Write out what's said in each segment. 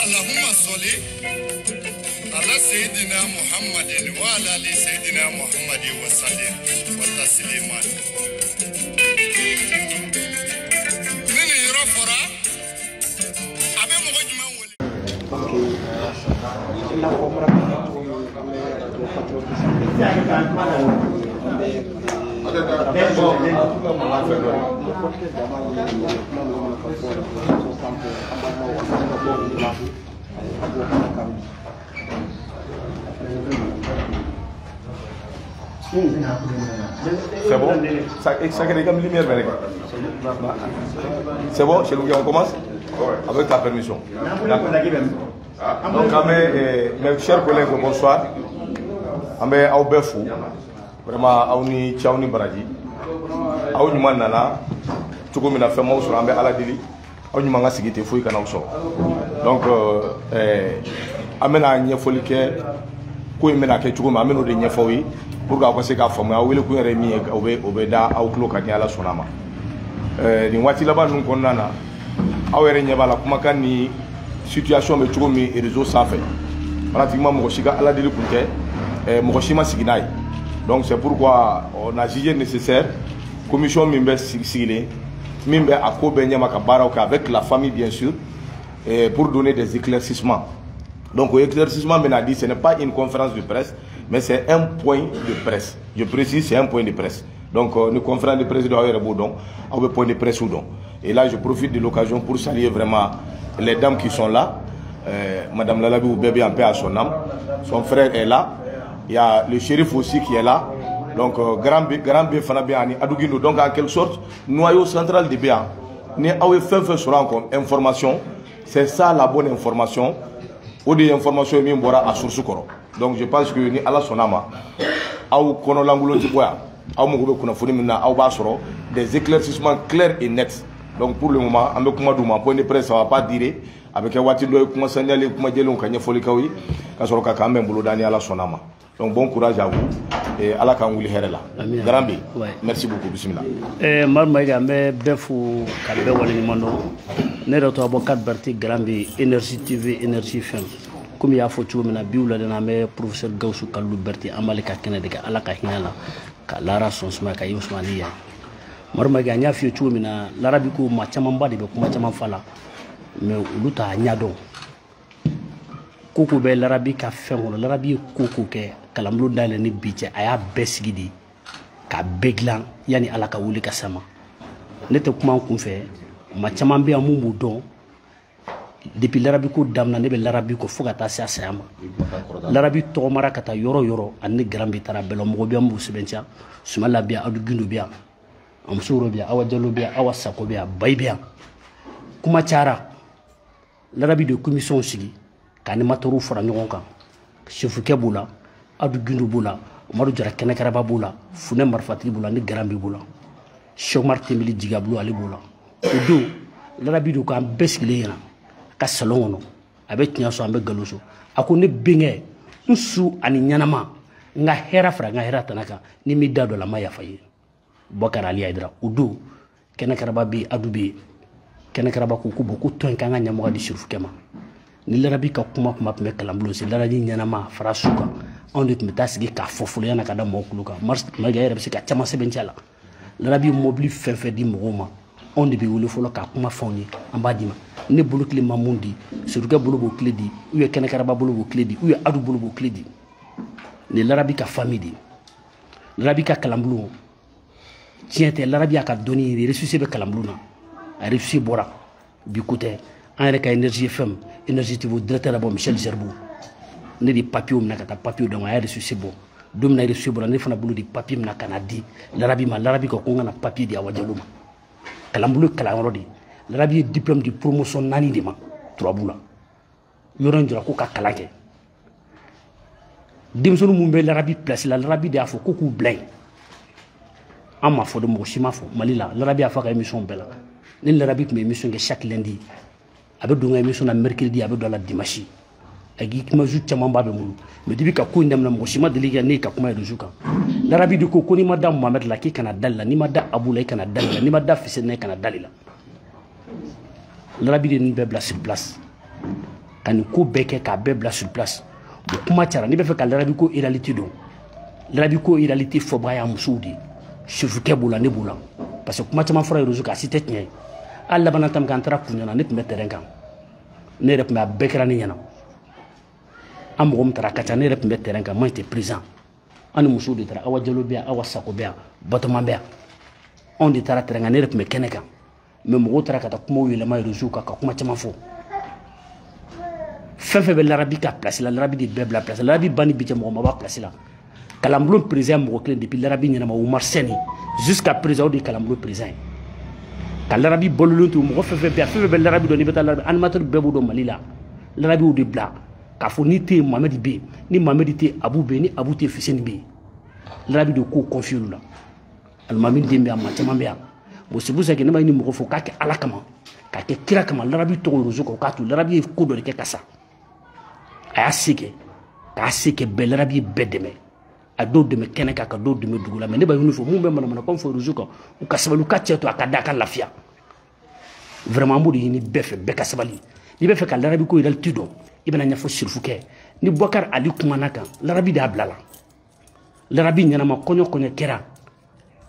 اللهم صل على سيدنا محمد وعلى ال سيدنا محمد وسلم وتسليما من يرفرا ابي مجمع C'est bon? Ça crée comme lumière, c'est bon? Chez nous, on commence? Avec ta permission. Donc, mes chers collègues, bonsoir. Ambe Aubefou, vraiment, Aouni Tchaouni Baradi, Aouni Manana, Tukumina Femo sur Ambe Aladili, Aouni Manga Sigite Fouy Kanauso. Donc, Amena Nyefolike, Kouimena Ketchukuma, Ameno de Nyefoui, pour qu'après qu'à former, Awil Kouiremi, Obeda, Auklo Kanyala Sonama. Ni là-bas, nous condamnons. Awere Nyabala, Kumakani, situation de Tchoumi et réseau sans fait. Pratiquement, Moshika Aladili Pouke. Mokoshima Siginai. Donc c'est pourquoi on a jugé nécessaire commission Mimbe Sigile, Mimbe Akobe Nyamakabara avec la famille bien sûr, pour donner des éclaircissements. Donc l'éclaircissement m'a dit ce n'est pas une conférence de presse, mais c'est un point de presse. Je précise, c'est un point de presse. Donc une conférence de presse doit avoir Boudon, un point de presse Boudon. Et là je profite de l'occasion pour saluer vraiment les dames qui sont là. Madame Lalabi Bébé en paix à son âme. Son frère est là. Il y a le shérif aussi qui est là. Donc, grand bien Fanabéani, Adougino. Donc, en quelque sorte, noyau central de Béa. Ni awe fait sur information. C'est ça la bonne information. Ou des informations qui sont à source. Donc, je pense que ni ala sonama. Ou kono langulo tiboya. Ou mogobe kuna foni mina. Ou basoro. Des éclaircissements clairs et nets. Donc, pour le moment, avec Koumadouma, point de presse, ça ne va pas dire. Avec un Watido, Koumassaniali, Koumadjelon, Kanyafolikawi. Kasoroka Kamben Boulodani ala sonama. Donc bon courage à vous et à la Kangouli Herela. Garambi, merci beaucoup. Bismillah. Marmaïga, mais Befou, Kalbe Walimando, Neroto Abokat Berti, Garambi, Énergie TV, Énergie FM. Comme il y a photo, mais Bioula de Namé, professeur Gaussou Kalou Berti, Amaleka Kenedeka, Alaka Hinala, Lara Sonsma, Kayusmania. Marmaïga, Nya Fiutu, Mina, Larabico, Machamamba, de Machamafala, mais Luta Nyado. Koko be larabi ka fengo larabi koko ke kalamlo dale ni biche aya besgidi ka beglan yani ala ka wuli ka sama nete kuma kun fe ma chaman be amumu don depuis larabi ko damna ne be larabi ko fuga ta sa sama larabi to mara kata yoro yoro anni grambi tara belo mo be ambu sibentia sumala biya adu gindu biya am suro biya awa jalo biya awa sako biya bay biya kuma cara larabi de commission sigi kani matoru fara ɲɔgɔn kan chefukɛ b'u la adu gindu b'u la Umaru Jara kɛnɛkaraba b'u la Funɛ marifatigi b'u la ni Garambi b'u la Cheikh Umar Tembeli Jigablu ale b'u la o don larabi do k'an bɛɛ sigilen ɲɛna ka salon kɔnɔ a bɛ tiɲɛ sɔn an bɛ nkalon sɔn a ko ne benkɛ n su ani ɲɛnama n ka hɛrɛ fara n ka hɛrɛ tana kan ni mi da dɔ la n ma yafa ye Bubakari Ali Hayidara o don kɛnɛkaraba bɛ yen adu bɛ yen kɛnɛkaraba ko bon ko tɔn in k'an ka ɲɛmɔgɔ di Chérifukɛ ma ni larabi ka kuma tun bɛ kalanbulon si larabi ɲɛnama fara su kan anw de tun bɛ taa sigi k'a fɔ fɔlɔ yana ka da mɔgɔw kulo kan Marmaïga yɛrɛ bɛ se ka caman sɛbɛntiya la larabi mobili fɛn fɛn di mɔgɔw ma anw de bɛ wele fɔlɔ k'a kuma fɛnw ye an b'a d'i ma ne bolo tile ma mun di Chérifukɛ bolo b'o tile di ou bien kɛnɛkaraba bolo b'o tile di ou bien adu bolo b'o tile di ni larabi ka famille di larabi ka kalanbulon tiɲɛ tɛ larabi y'a ka dɔnni ressuscité bɛ kalanbulon na a ressuscité bɔra bi ko tɛ an yɛrɛ ka énergie fm énergie tv directeur la bɔ Michel Zerbou ne de papier minɛ ka taa papier dɔn a y'a ressuscité bɔ don min na ressuscité bɔra ne fana bolo de papier minɛ ka na di larabi ma larabi ka ko n ka na papier di Awa Diallo ma kalanbulon kalanyɔrɔ de larabi ye diplôme de promotion 4 de ma turabu la yɔrɔ in jɔra ko ka kalan kɛ denmisɛnninw mun bɛ larabi place la larabi de y'a fɔ ko k'u bila yen an m'a fɔ de mɔgɔ si m'a fɔ Mali la larabi y'a fɔ a ka émission bɛɛ la ni larabi tun bɛ émission kɛ chaque lundi a bɛ don n ka émission na mercredi a bɛ don a la dimanche a k'i kumaju caman b'a bɛ n bolo mais depuis ka ko in daminɛ mɔgɔ si ma deli ka ne ka kuma réseau kan larabi de ko n'i ma da Mohamed la k'i kana dali la n'i ma da Abu la i kana dali la n'i ma da Fissel la i kana dali la larabi de nin bɛɛ bila sur place ka nin ko bɛɛ kɛ k'a bɛɛ bila sur place bon kuma cayara n'i bɛ fɛ ka larabi ko réalité dɔn larabi ko réalité fɔbaga y'a musow de sufukɛ b'o la ne b'o la parce que kuma caman fɔra réseau kan a si tɛ tiɲɛ ye hali labanna ta min k'an taara Kuɲana ne tun bɛ terrain kan ne yɛrɛ tun bɛ a bɛɛ kɛra ne ɲɛna an mɔgɔ min taara a ka ca ne yɛrɛ tun bɛ terrain kan moi j'étais présent an ni musow de taara Awa Diallo bɛ yan Awa Sako bɛ yan Batoma bɛ yan anw de taara terrain kan ne yɛrɛ tun bɛ kɛnɛ kan mais mɔgɔw taara ka taa kumaw yɛlɛma réseau kan ka kuma caman fɔ fɛn fɛn bɛ larabi ka place la larabi de bɛɛ bila place la larabi banni bi cɛ mɔgɔ ma b'a place la kalanbulon président mɔgɔ kelen depuis larabi ɲɛnama Oumar Seni jusqu'à présent o de ye kalanbulon président ye ka larabi balolen to mɔgɔ fɛn fɛn bɛ yan fɛn fɛn bɛ larabi dɔn n'i bɛ taa larabi animateur bɛɛ b'o dɔn Mali la larabi y'o de bila k'a fɔ ni tɛ yen Mohamed bɛ yen ni Mohamed tɛ yen Abu bɛ yen ni Abu tɛ yen Fisseni bɛ yen larabi de ko confié olu la alimami den bɛ yan maa caman bɛ yan bon c'est pour ça que ne ma ɲini mɔgɔ fɔ k'a kɛ Ala kama k'a kɛ kira kama larabi tɔgɔ réseau kan k'a to larabi ye ko dɔ de kɛ ka sa a y'a se kɛ k'a se kɛ bɛɛ larabi ye bɛɛ dɛmɛ a dɔw dɛmɛ kɛnɛ kan ka dɔw dɛmɛ dugu la mais ne b'a ɲini fɔ mun bɛ manamanakan fɔ réseau kan u ka sabali u ka cɛ to a ka da a ka lafiya vraiment an b'o de ɲini bɛɛ fɛ bɛɛ ka sabali n'i bɛ fɛ ka larabi ko réalité dɔn i bɛna ɲɛfɔ Sirifu kɛ ni Boubacar Ali kumana kan larabi de y'a bila la larabi ɲɛnama kɔɲɔ kɔɲɔ kɛra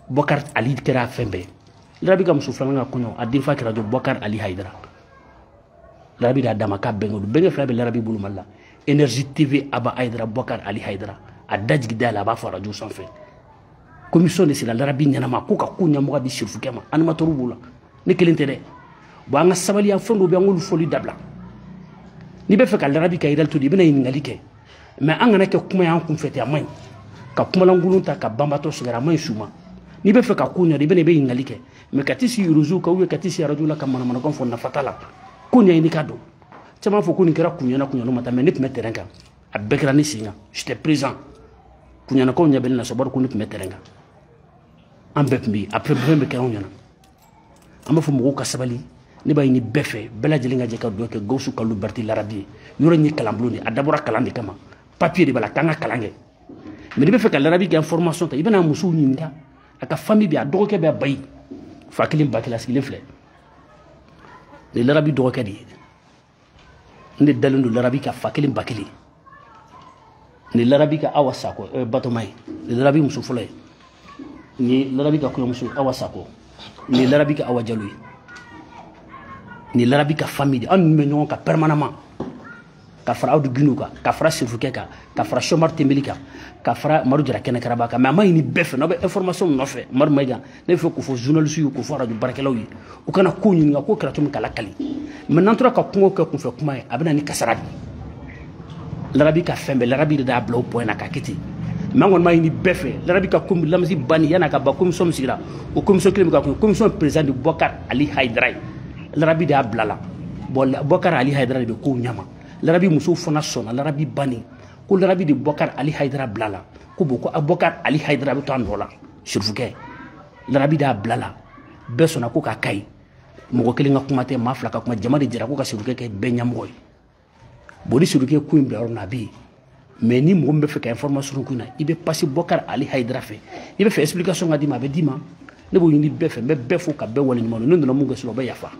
Boubacar Ali kɛra fɛn bɛɛ larabi ka muso filanan ka kɔɲɔ a denfa kɛra jɔ Boubacar Ali Haidara larabi de y'a d'a ma k'a bɛnkɛ don bɛnkɛ fila bɛ larabi bolo Mali la énergie TV Aba Haidara Boubacar Ali Haidara a da jigi da la a b'a fɔ radio sanfɛ commission de sera larabi ɲɛnama ko ka ko ɲɛmɔgɔ di Sirifu kɛ ma animateur b'o la ne kelen tɛ dɛ bon an ka sabali an fɛn dɔw bɛ an k'olu fɔli dabila n'i bɛ fɛ ka larabi ka réalité dɔn i bɛna ɲininkali kɛ mais an kana kɛ kuma y'an kunfɛ ten a man ɲi ka kumalankolon ta ka banbatɔ sɛgɛrɛ a man ɲi su ma n'i bɛ fɛ ka ko ɲɛ i bɛ ɲininkali kɛ mais ka t'i sigi réseau kan ou bien ka t'i sigi radio la ka manamanakan fɔ nafa t'a la ko ɲɛɲini ka dɔn caman fɔ ko nin kɛra Kuɲana ma taa mais ne tun bɛ terrain kan a bɛɛ kɛra ne sen kan j'étais présent Kuɲanakaw ɲɛ bɛ ne na sɔ bari ko ne tun bɛ terrain kan an bɛɛ tun bɛ yen après fɛn bɛɛ kɛra anw ɲɛna an b'a fɔ mɔgɔw ka sabali ne b'a ɲini bɛɛ fɛ bɛɛ lajɛlen ka jɛ ka dugawu kɛ Gawusu Kalilu Berete larabi ye yɔrɔ in ye kalanbulon de ye a dabɔra kalan de kama papier de b'a la k'an ka kalan kɛ mais n'i bɛ fɛ ka larabi kɛ information ta i bɛna musow ɲininka a ka famille bɛ yen a dɔgɔkɛ bɛ Bayi fa kelen ba kelen a sigilen filɛ nin larabi dɔgɔkɛ de ye n de dalen don larabi ka fa kelen ba kelen nin larabi ka Awa Sako Batoma ye nin larabi muso fɔlɔ ye nin larabi ka kɔɲɔmuso Awa Sako nin larabi ka Awa Diallo ye nin larabi ka famille an ninnu bɛ ɲɔgɔn kan permanemment ka fara Awdu Gino kan ka fara Sirifukɛ kan ka fara Chomar Tembeli kan ka fara Madu Jara Kɛnɛ Karaba kan mais a ma ɲini bɛɛ fɛ n'aw bɛ information nɔfɛ Madu Mayiga ne bɛ fɛ k'o fɔ journaliste ye k'o fɔ radio baarakɛlaw ye u kana ko ɲininka ko kɛra cogo min k'a lakali mais n'an tora ka kungo kɛ kunfɛ kuma ye a bɛ na ni kasara de larabi ka fɛn bɛɛ larabi de y'a bila o point na k'a kɛ ten mais an kɔni m'a ɲini bɛɛ fɛ larabi ka lamisi banni yan'a ka ban commission min sigira o commission kelen bɛ ka kun commission président de Boubacar Ali Haidara ye larabi de y'a bila la bon Boubacar Ali Haidara de bɛ kow ɲama larabi musow fana sɔnna larabi banni ko larabi de Boubacar Ali Haidara bila la ko bon ko Boubacar Ali Haidara bɛ to a nɔ la Sirifukɛ larabi de y'a bila la bɛɛ sɔnna ko k'a ka ɲi mɔgɔ kelen ka kuma tɛ maa fila ka kuma jama de jɛra ko ka Sirifukɛ kɛ bɛɛ ɲɛmɔgɔ ye bon ni Sirifukɛ ko in bila yɔrɔ min na a bɛ yen mais ni mɔgɔ min bɛ fɛ ka information ko in na i bɛ passer Boubacar Ali Haidara fɛ i bɛ fɛ explication ka d'i ma a bɛ d'i ma ne b'o ɲini bɛɛ fɛ n bɛ bɛɛ fo ka bɛɛ waleɲuman dɔn ne nana mun kɛ sɔrɔ o bɛ yafa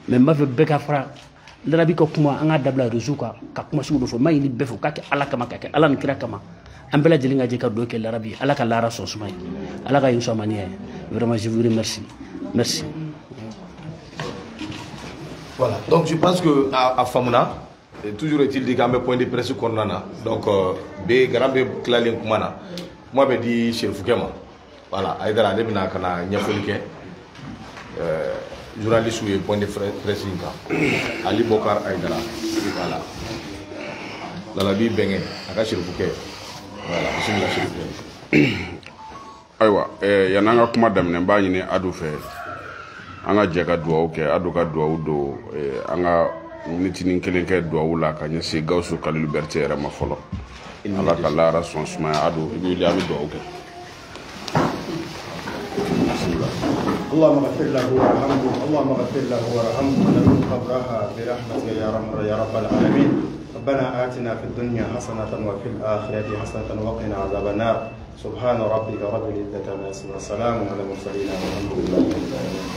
mais n b'a fɛ bɛɛ ka fara larabi ka kuma an ka dabila réseau kan ka kuma sugu dɔ fɔ n b'a ɲini bɛɛ fɛ k'a kɛ Ala kama ka kɛ Ala ni kira kama an bɛɛ lajɛlen ka jɛ ka dugawu kɛ larabi Ala ka lahara sɔn suma ye Ala ka yin sɔn maniya ye vraiment je vous remercie merci. Voilà, donc je pense que à Famuna, toujours est-il dit qu'un point de presse qu'on a, donc B, Garambe Klalin Kumana, moi je dis chez Fukema, voilà Aïdara ale bɛna ka na ɲɛfɔli kɛ journaliste ye point de presse in kan Ali Bokar Aïdara voilà Lalabi Bɛnkɛ a ka sirifu kɛ voilà bisimila sirifu ayiwa yan'an ka kuma daminɛ n b'a ɲini Adu fɛ an ka jɛ ka dugawu kɛ Adu ka dugawu don an ka minitinin kelen kɛ dugawu la ka ɲɛsin Gawusu Kalilu Berete yɛrɛ ma fɔlɔ Ala ka lahara sɔn sumaya Adu i bɛ wuli an bɛ dugawu kɛ اللهم اغفر له وارحمه اللهم اغفر له وارحمه ونور قبرها برحمتك يا رب العالمين ربنا آتنا في الدنيا حسنة وفي الآخرة حسنة وقنا عذاب النار سبحان ربك رب العزة عما يصفون والسلام على المرسلين والحمد لله رب العالمين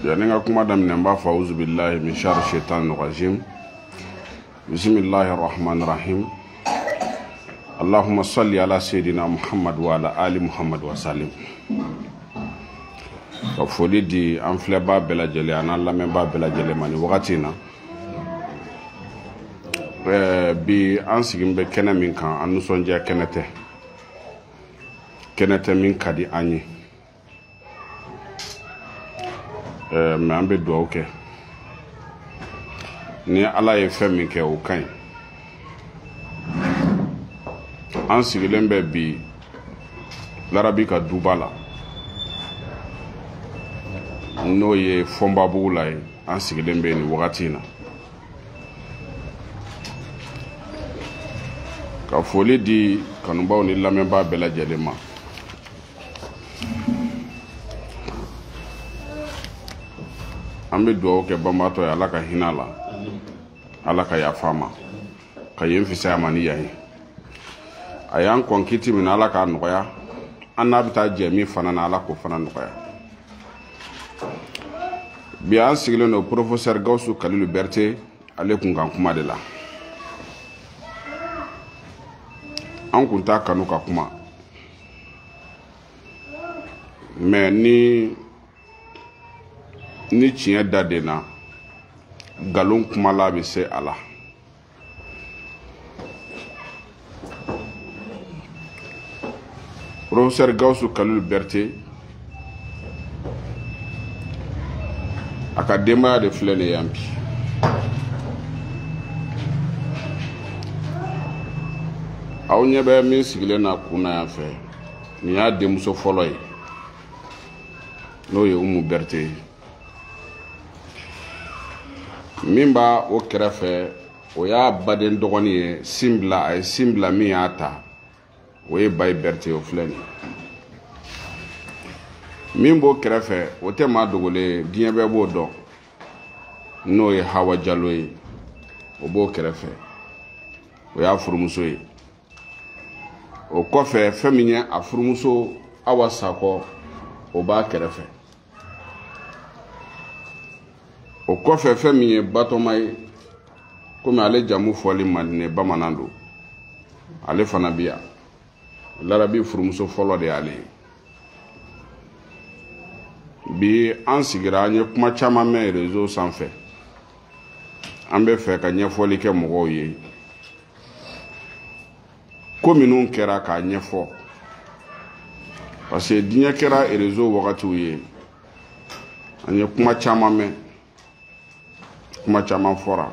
yani nga kuma daminɛ n b'a fɔ auzu billahi min shari shaitan rajim bismillahir rahmanir rahim allahumma salli ala sayyidina muhammad wa ala ali muhammad wa salim ka foli di an filɛbaa bɛɛ lajɛlen an n'an lamɛnbaa bɛɛ lajɛlen ma ni wagati na bi an sigin bɛ kɛnɛ min kan an nisɔndiya kɛnɛ tɛ min ka di an ye mais an bɛ dugawu kɛ ni Ala ye fɛn min kɛ o ka ɲi an sigilen bɛ bi Larabi ka duba la n'o ye Fɔnbabugu la ye an sigilen bɛ nin wagati in na ka foli di kanubaw ni lamɛnbaa bɛɛ lajɛlen ma an bɛ dugawu kɛ banbaatɔ ye Ala ka hinɛ la Ala ka yafa ma ka yen fisaya ma ni yan ye a y'an kɔn kiti min Ala k'a nɔgɔya an n'a bɛ taa jɛ min fana na Ala k'o fana nɔgɔya bi an sigilen don professeur Gawusu Kalilu Berete ale kun kan kuma de la an kun t'a kanu ka kuma mais ni tiɲɛ da de na nkalon kumala bɛ se a la professeur Gawusu Kalilu Berete a ka denbaya de filɛ nin yan bi aw ɲɛ bɛ min sigilen na kun na yan fɛ nin y'a denmuso fɔlɔ ye n'o ye Umu Berete ye min b'a o kɛrɛfɛ o y'a baden dɔgɔnin ye Sinbila a ye Sinbila min y'a ta o ye Bayi Berete o filɛ nin min b'o kɛrɛfɛ o tɛ maa dogolen diɲɛ bɛɛ b'o dɔn n'o ye Hawa Jalo ye o b'o kɛrɛfɛ o y'a furumuso ye o kɔfɛ fɛn min ye a furumuso Awa Sakɔ o b'a kɛrɛfɛ o kɔfɛ fɛn min ye Batɔma ye komi ale jamu fɔli Madinɛ bamanan don ale fana bi yan Larabi furumuso fɔlɔ de y'ale ye bi an sigira an ye kuma caman mɛn réseau sanfɛ an bɛ fɛ ka ɲɛfɔli kɛ mɔgɔw ye ko minnu kɛra k'a ɲɛfɔ parce que diɲɛ kɛra réseau wagatiw ye an ye kuma caman mɛn kuma caman fɔra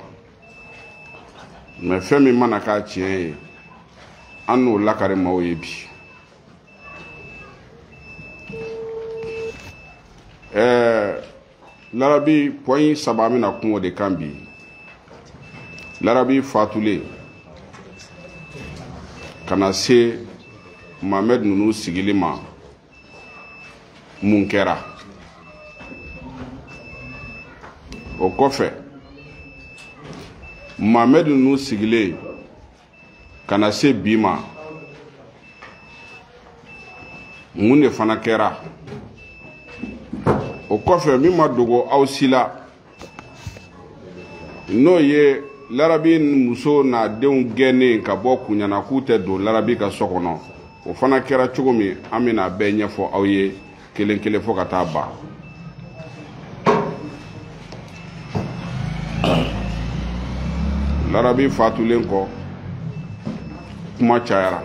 mais fɛn min mana k'a tiɲɛ ye an n'o lakari maaw ye bi Larabi point saba min na kun o de kan bi Larabi fatulen kana se Mohamed ninnu sigili ma mun kɛra o kɔfɛ Mohamed ninnu sigilen kana se bi ma mun de fana kɛra o kɔfɛ min ma dogo aw si la n'o ye Larabi muso n'a denw gɛnnen ka bɔ kuɲana k'u tɛ don Larabi ka so kɔnɔ o fana kɛra cogo min an bɛna bɛɛ ɲɛfɔ aw ye kelen kelen fo ka taa ban. Larabi fatulen kɔ kuma cayara.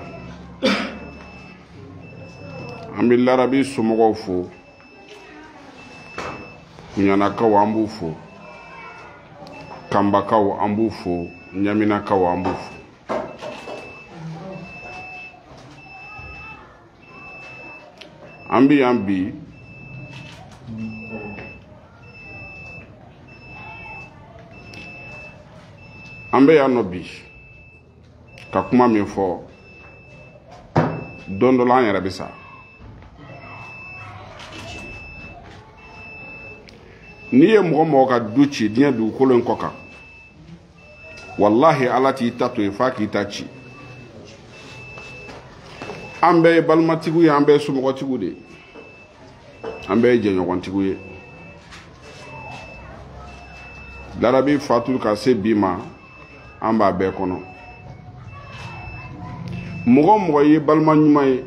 An bɛ Larabi somɔgɔw fo, Kuɲanakaw an b'u fo, Kambakaw an b'u fo, Ɲaminakaw an b'u fo. An bɛ yan bi an bɛ yan nɔ bi ka kuma min fɔ don dɔ la an yɛrɛ bɛ sa. N'i ye mɔgɔ mɔgɔ ka du ci diɲɛ dugukolo in kɔ kan, wallahi Ala t'i ta to yen f'a k'i ta ci. An bɛɛ ye balimatigiw ye, an bɛɛ ye somɔgɔtigiw de ye, an bɛɛ ye jɛɲɔgɔntigiw ye. Larabi fatul ka se bi ma an b'a bɛɛ kɔnɔ. Mɔgɔ mɔgɔ ye balima ɲuman ye,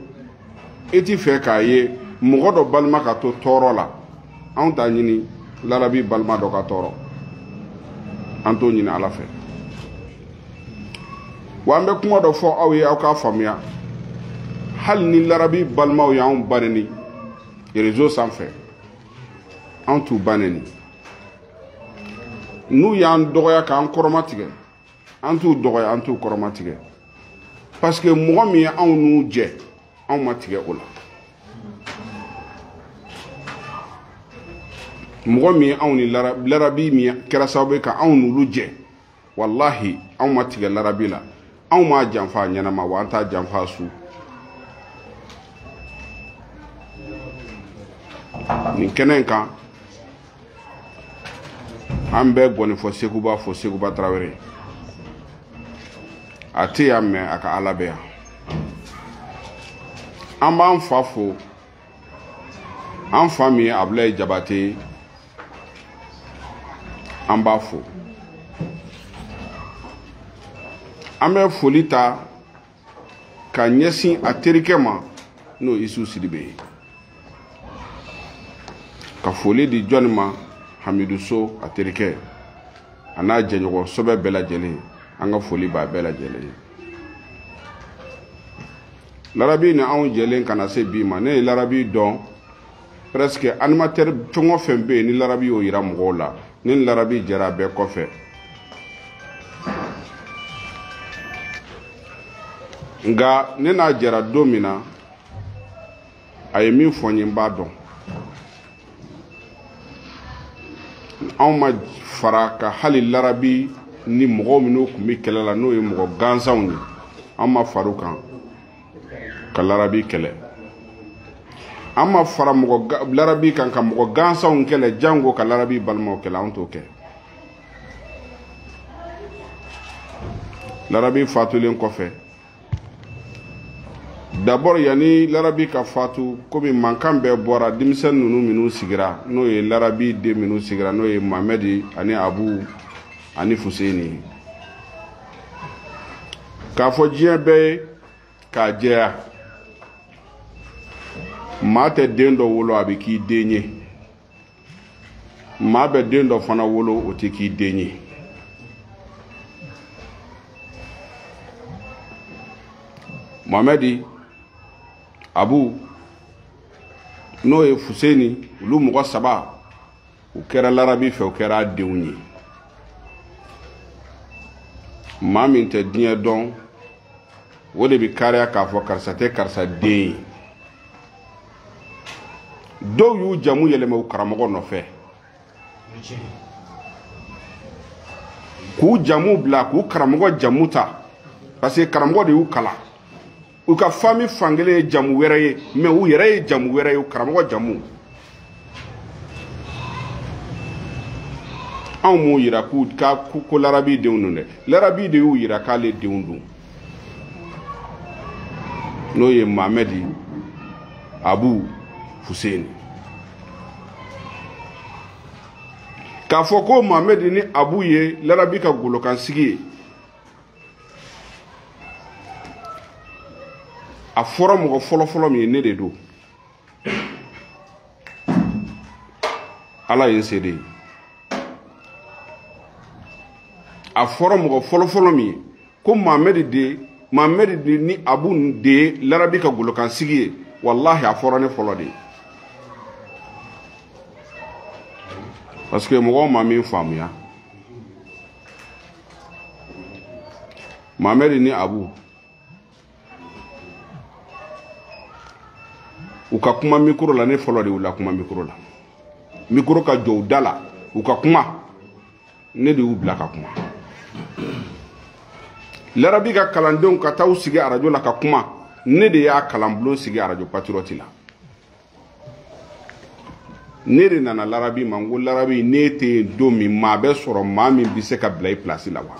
e ti fɛ k'a ye mɔgɔ dɔ balima ka to tɔɔrɔ la. Anw t'a ɲini Larabi balima dɔ ka tɔɔrɔ, an t'o ɲini Ala fɛ. Wa an bɛ kuma dɔ fɔ aw ye aw k'a faamuya. Hali ni Larabi balimaw y'anw baneni réseau sanfɛ, anw t'u baneni. N'u y'an dɔgɔya k'an kɔrɔmatigɛ, an t'u dɔgɔya, an t'u kɔrɔmatigɛ. Parce que mɔgɔ min ye anw n'u jɛ, anw ma tigɛ o la. Mɔgɔ min ye anw ni Larabi min kɛra sababu ye ka anw n'olu jɛ, wallahi anw ma tigɛ Larabi la. Anw ma janfa ɲɛnama wa an t'a janfa su. Nin kɛnɛ in kan an bɛ gɔnifɔ Seguba fo Seguba Tarawele. A tɛ yan mɛn a ka Ala bɛ yan. An b'an fa fo, an fa min ye Abulayi Jabate, an b'a fo. An bɛ foli ta ka ɲɛsin a terikɛ ma n'o Isu Sidibe ye. Ka foli di jɔnni ma Hamidu So a terikɛ a n'a jɛɲɔgɔn sɔbɛ bɛɛ lajɛlen, an ka foli b'a bɛɛ lajɛlen ye. Larabi ni anw jɛlen kana se bi ma, ne ye Larabi dɔn presque animateur fɛn o fɛn bɛ yen ni Larabi y'o yira mɔgɔw la, ni Larabi jɛra bɛɛ kɔfɛ. Nka ne n'a jɛra don min na a ye min fɔ n ye n b'a dɔn. Anw ma fara ka hali Larabi ni mɔgɔw minnu tun bɛ kɛlɛ la n'o ye mɔgɔ gansanw ye, an ma fara u kan ka Larabi kɛlɛ. An ma fara Larabi kan ka mɔgɔ gansanw kɛlɛ jango ka Larabi balimaw kɛlɛ, an t'o kɛ. Larabi fatulen kɔfɛ, d'abord yani Larabi ka fatu, komi mankan bɛɛ bɔra denmisɛn ninnu minnu sigira, n'o ye Larabi den minnu sigira, n'o ye Mohamedi ani Abu ani Fuseni. K'a fɔ diɲɛ bɛɛ ye k'a jɛya, maa tɛ den dɔ wolo a bɛ k'i den ye, maa bɛ den dɔ fana wolo o tɛ k'i den ye. Mohamedi, Abu n'o ye Fuseni, olu mɔgɔ saba u kɛra Larabi fɛ, u kɛra denw ye. Maa min tɛ diɲɛ dɔn o de bɛ kariya k'a fɔ karisa tɛ karisa den ye. Dɔw y'u jamu yɛlɛma u karamɔgɔ nɔfɛ, k'u jamu bila k'u karamɔgɔ jamu ta, parce que karamɔgɔ de y'u kalan. U ka famille fankelen ye jamu wɛrɛ ye, mais u yɛrɛ ye jamu wɛrɛ ye, u karamɔgɔ jamu. Anw m'u yira ko Larabi denw don dɛ, Larabi de y'u yira k'ale denw don. N'o ye Mohamedi, Abu, Fuseni. K'a fɔ ko Mohamedi ni Abu ye Larabi ka golokansigi ye, a fɔra mɔgɔ fɔlɔfɔlɔ min ye ne de don. ala ye sede a fɔra mɔgɔ fɔlɔfɔlɔ min ye ko Mohamed de ni Abu de larabi ka golokan sigi ye wallahi a fɔra ne fɔlɔ de parce que mɔgɔw ma min faamuya Mohamed ni Abu u ka kuma micro la ne fɔlɔ de u la kuma micro la micro ka jɔ u da la u ka kuma ne de y'u bila ka kuma larabi ka kalandenw ka taa sigi arajo la ka kuma ne de y'a kalanbulon sigi arajo patriote la ne de nana larabi ma n ko larabi ne tɛ yen don min maa bɛ sɔrɔ maa min bɛ se ka bila i place la wa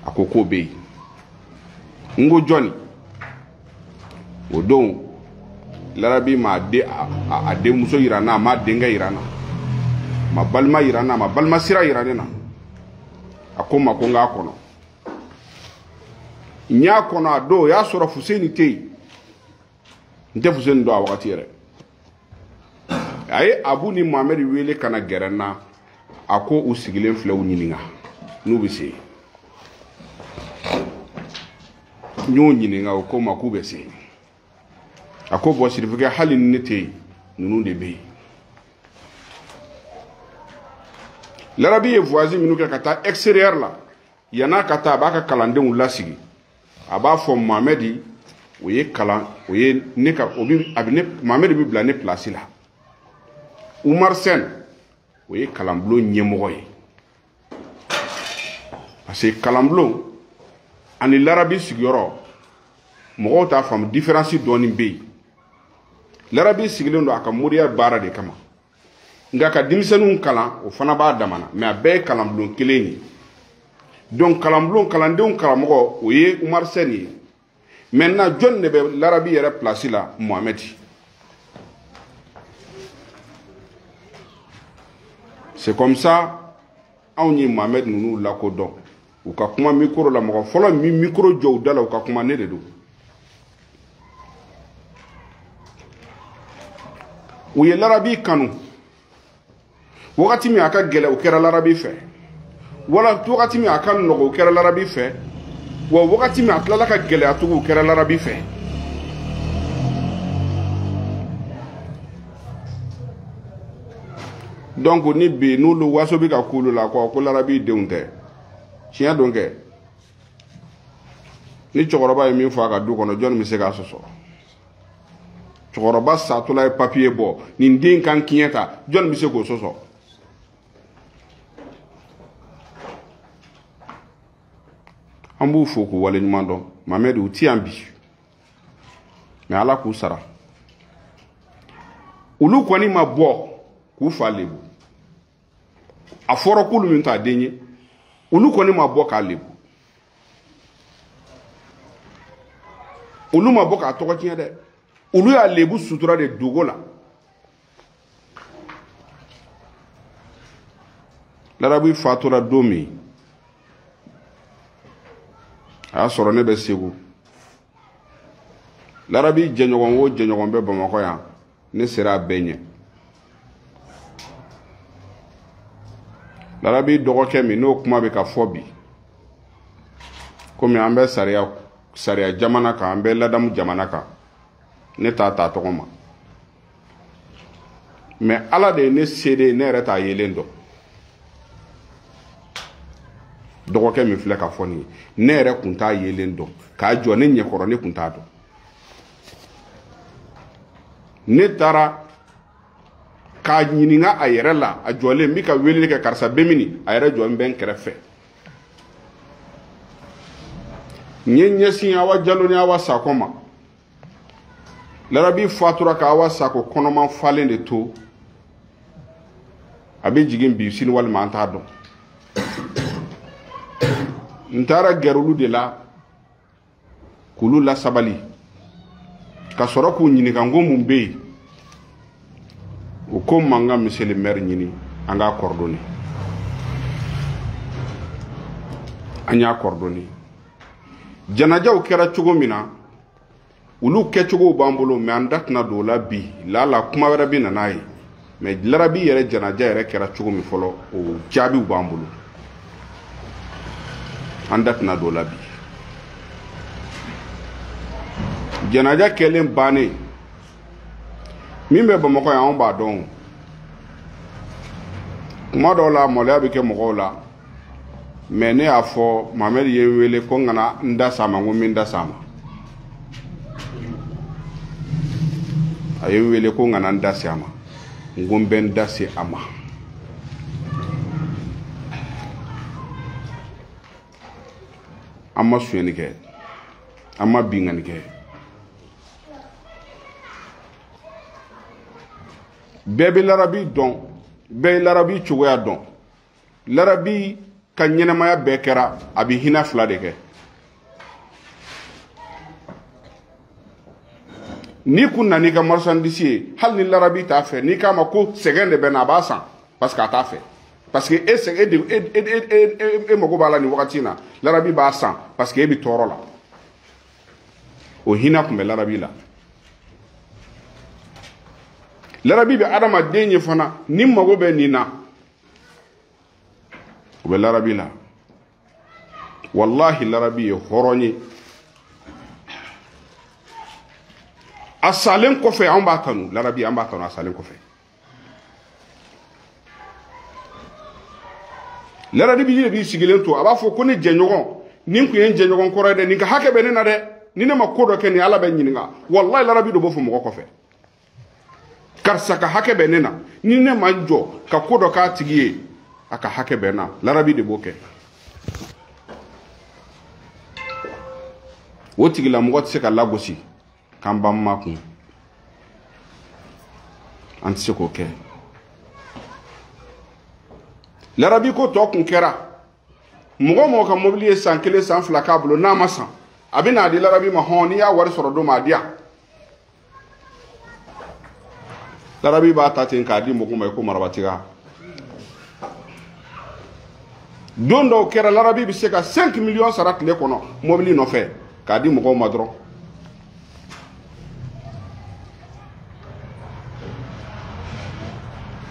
a ko k'o bɛ yen n ko jɔnni o don larabi ma a denmuso yira n na a ma denkɛ yira n na ma balima yira n na ma balima sira yira ne na a ko n ma ko n k'a kɔnɔ n y'a kɔnɔ a don o y'a sɔrɔ Fuseni tɛ yen n tɛ Fuseni dɔn a wagati yɛrɛ a ye Abu ni Mohamed wele ka na gɛrɛ n na a ko u sigilen filɛ u ɲininka n'u bɛ se n y'o ɲininka o ko n ma k'u bɛ se a ko bɔn sirifukɛ hali ni ne tɛ yen ninnu de bɛ yen larabi ye voisin minnu kɛ ka taa extérieur la yan'a ka taa a b'a ka kalandenw lasigi a b'a fɔ Mohamed o ye ne ka Mohamed bɛ bila ne place la Umar Sen o ye kalanbulon ɲɛmɔgɔ ye parce que kalanbulon ani larabi sigiyɔrɔ mɔgɔw t'a faamu différence dɔɔni bɛ yen larabi sigilen don a ka moriya baara de kama nka ka denmisɛnninw kalan o fana b'a damana mais a bɛɛ ye kalanbulon kelen ye donc kalanbulon kalandenw karamɔgɔ o ye Umar Sen ye maintenant jɔn de bɛ larabi yɛrɛ place la Mohamed c'est comme ça anw ye Mohamed ninnu lakodɔn u ka kuma micro la mɔgɔ fɔlɔ min micro jɔ u da la u ka kuma ne de don u ye larabi kanu wagati min a ka gɛlɛ u kɛra larabi fɛ wala wagati min a ka nɔgɔ u kɛra larabi fɛ wa wagati min a tilala ka gɛlɛya tugun u kɛra larabi fɛ donc ni bi n'olu waso bɛ ka k'olu la ko larabi denw tɛ tiɲɛ don kɛ ni cɛkɔrɔba ye min fɔ a ka du kɔnɔ jɔn bɛ se k'a sɔsɔ cɛkɔrɔba satɔla ye papier bɔ nin den kan kiɲɛ ta jɔn bɛ se k'o sɔsɔ an b'u fo k'u waleɲuman dɔn Mohamed u ti yan bi mais ala k'u sara olu kɔni ma bɔ k'u fa lebu a fɔra k'olu min t'a den ye olu kɔni ma bɔ k'a lebu olu ma bɔ k'a tɔgɔ tiɲɛ dɛ olu y'a lebu sutura de dogo la larabi fatura don min a y'a sɔrɔ ne bɛ Segu larabi jɛɲɔgɔn o jɛɲɔgɔn bɛ Bamakɔ yan ne sera a bɛɛ ɲɛ larabi dɔgɔkɛ min n'o kuma bɛ ka fɔ bi komi an bɛ sariya jamana kan an bɛ ladamu jamana kan ne t'a ta tɔgɔ ma mais ala de ye ne se de ne yɛrɛ t'a yelen dɔn dɔgɔkɛ min filɛ ka fɔ nin ye ne yɛrɛ kun t'a yelen dɔn k'a jɔ ne ɲɛkɔrɔ ne kun t'a dɔn ne taara k'a ɲininka a yɛrɛ la a jɔlen n bɛ ka weleli kɛ karisa bɛ mini a yɛrɛ jɔ n bɛ n kɛrɛfɛ n ye ɲɛsin Awa Jalo ni Awa Sako ma larabi fatura ka Awa Sako kɔnɔman falen de to a bɛ jigin bi sini walima an t'a dɔn n taara gɛrɛ olu de la k'olu lasabali ka sɔrɔ k'u ɲininka n ko mun bɛ yen o ko n ma n ka monsieur le maire ɲini an k'a coordonner an y'a coordonner janajaw kɛra cogo min na olu kɛcogow b'an bolo mais an da tɛna don o la bi lala kuma wɛrɛ bɛ na n'a ye mais larabi yɛrɛ janaja yɛrɛ kɛra cogo min fɔlɔ o jaabiw b'an bolo an da tɛna don o la bi janaja kɛlen bannen min bɛ bamakɔ yan anw b'a dɔn kuma dɔw la maloya bɛ kɛ mɔgɔw la mais ne y'a fɔ Mamɛdi ye n wele ko n kana n da s'a ma n ko n bɛ n da s'a ma a ye n wele ko n kana n da se a ma n ko n bɛ n da se a ma an ma sonyɛni kɛ an ma binkani kɛ bɛɛ bɛ larabi dɔn bɛɛ ye larabi cogoya dɔn larabi ka ɲɛnamaya bɛɛ kɛra a bɛ hinɛ fila de kɛ n'i kun nana i ka marchandise ye hali ni larabi t'a fɛ n'i k'a ma ko sɛgɛn de bɛ na a b'a san parce que a t'a fɛ parce que e mago b'a la nin wagati in na larabi b'a san parce que e bɛ tɔɔrɔ la o hinɛ tun bɛ larabi la larabi bɛ adamaden ye fana ni mago bɛ nin na o bɛ larabi la wallahi larabi ye hɔrɔn ye a salen kɔfɛ an b'a kanu larabi an b'a kanu a salen kɔfɛ larabi de b'i sigilen to a b'a fɔ ko ne jɛɲɔgɔn nin kun ye n jɛɲɔgɔn kɔrɔ ye dɛ nin ka hakɛ bɛ ne na dɛ ni ne ma ko dɔ kɛ nin ala bɛ ɲininka wallahi larabi de b'o fɔ mɔgɔ kɔfɛ karisa ka hakɛ bɛ ne na ni ne ma jɔ ka ko dɔ k'a tigi ye a ka hakɛ bɛ na larabi de b'o kɛ o tigilamɔgɔ tɛ se ka lagosi k'an ban ma kun an tɛ se k'o kɛ larabi ko tɔ kun kɛra mɔgɔ mɔgɔ ka mobili ye san 1 san 2 k'a bolo n'a ma san a bɛ n'a di larabi ma hɔn n'i y'a wari sɔrɔ don ma a di yan larabi b'a ta ten k'a di mɔgɔw ma i ko marabatiga don dɔw kɛra larabi bɛ se ka 5 millions sara tile kɔnɔ mobili nɔfɛ k'a di mɔgɔw ma dɔrɔn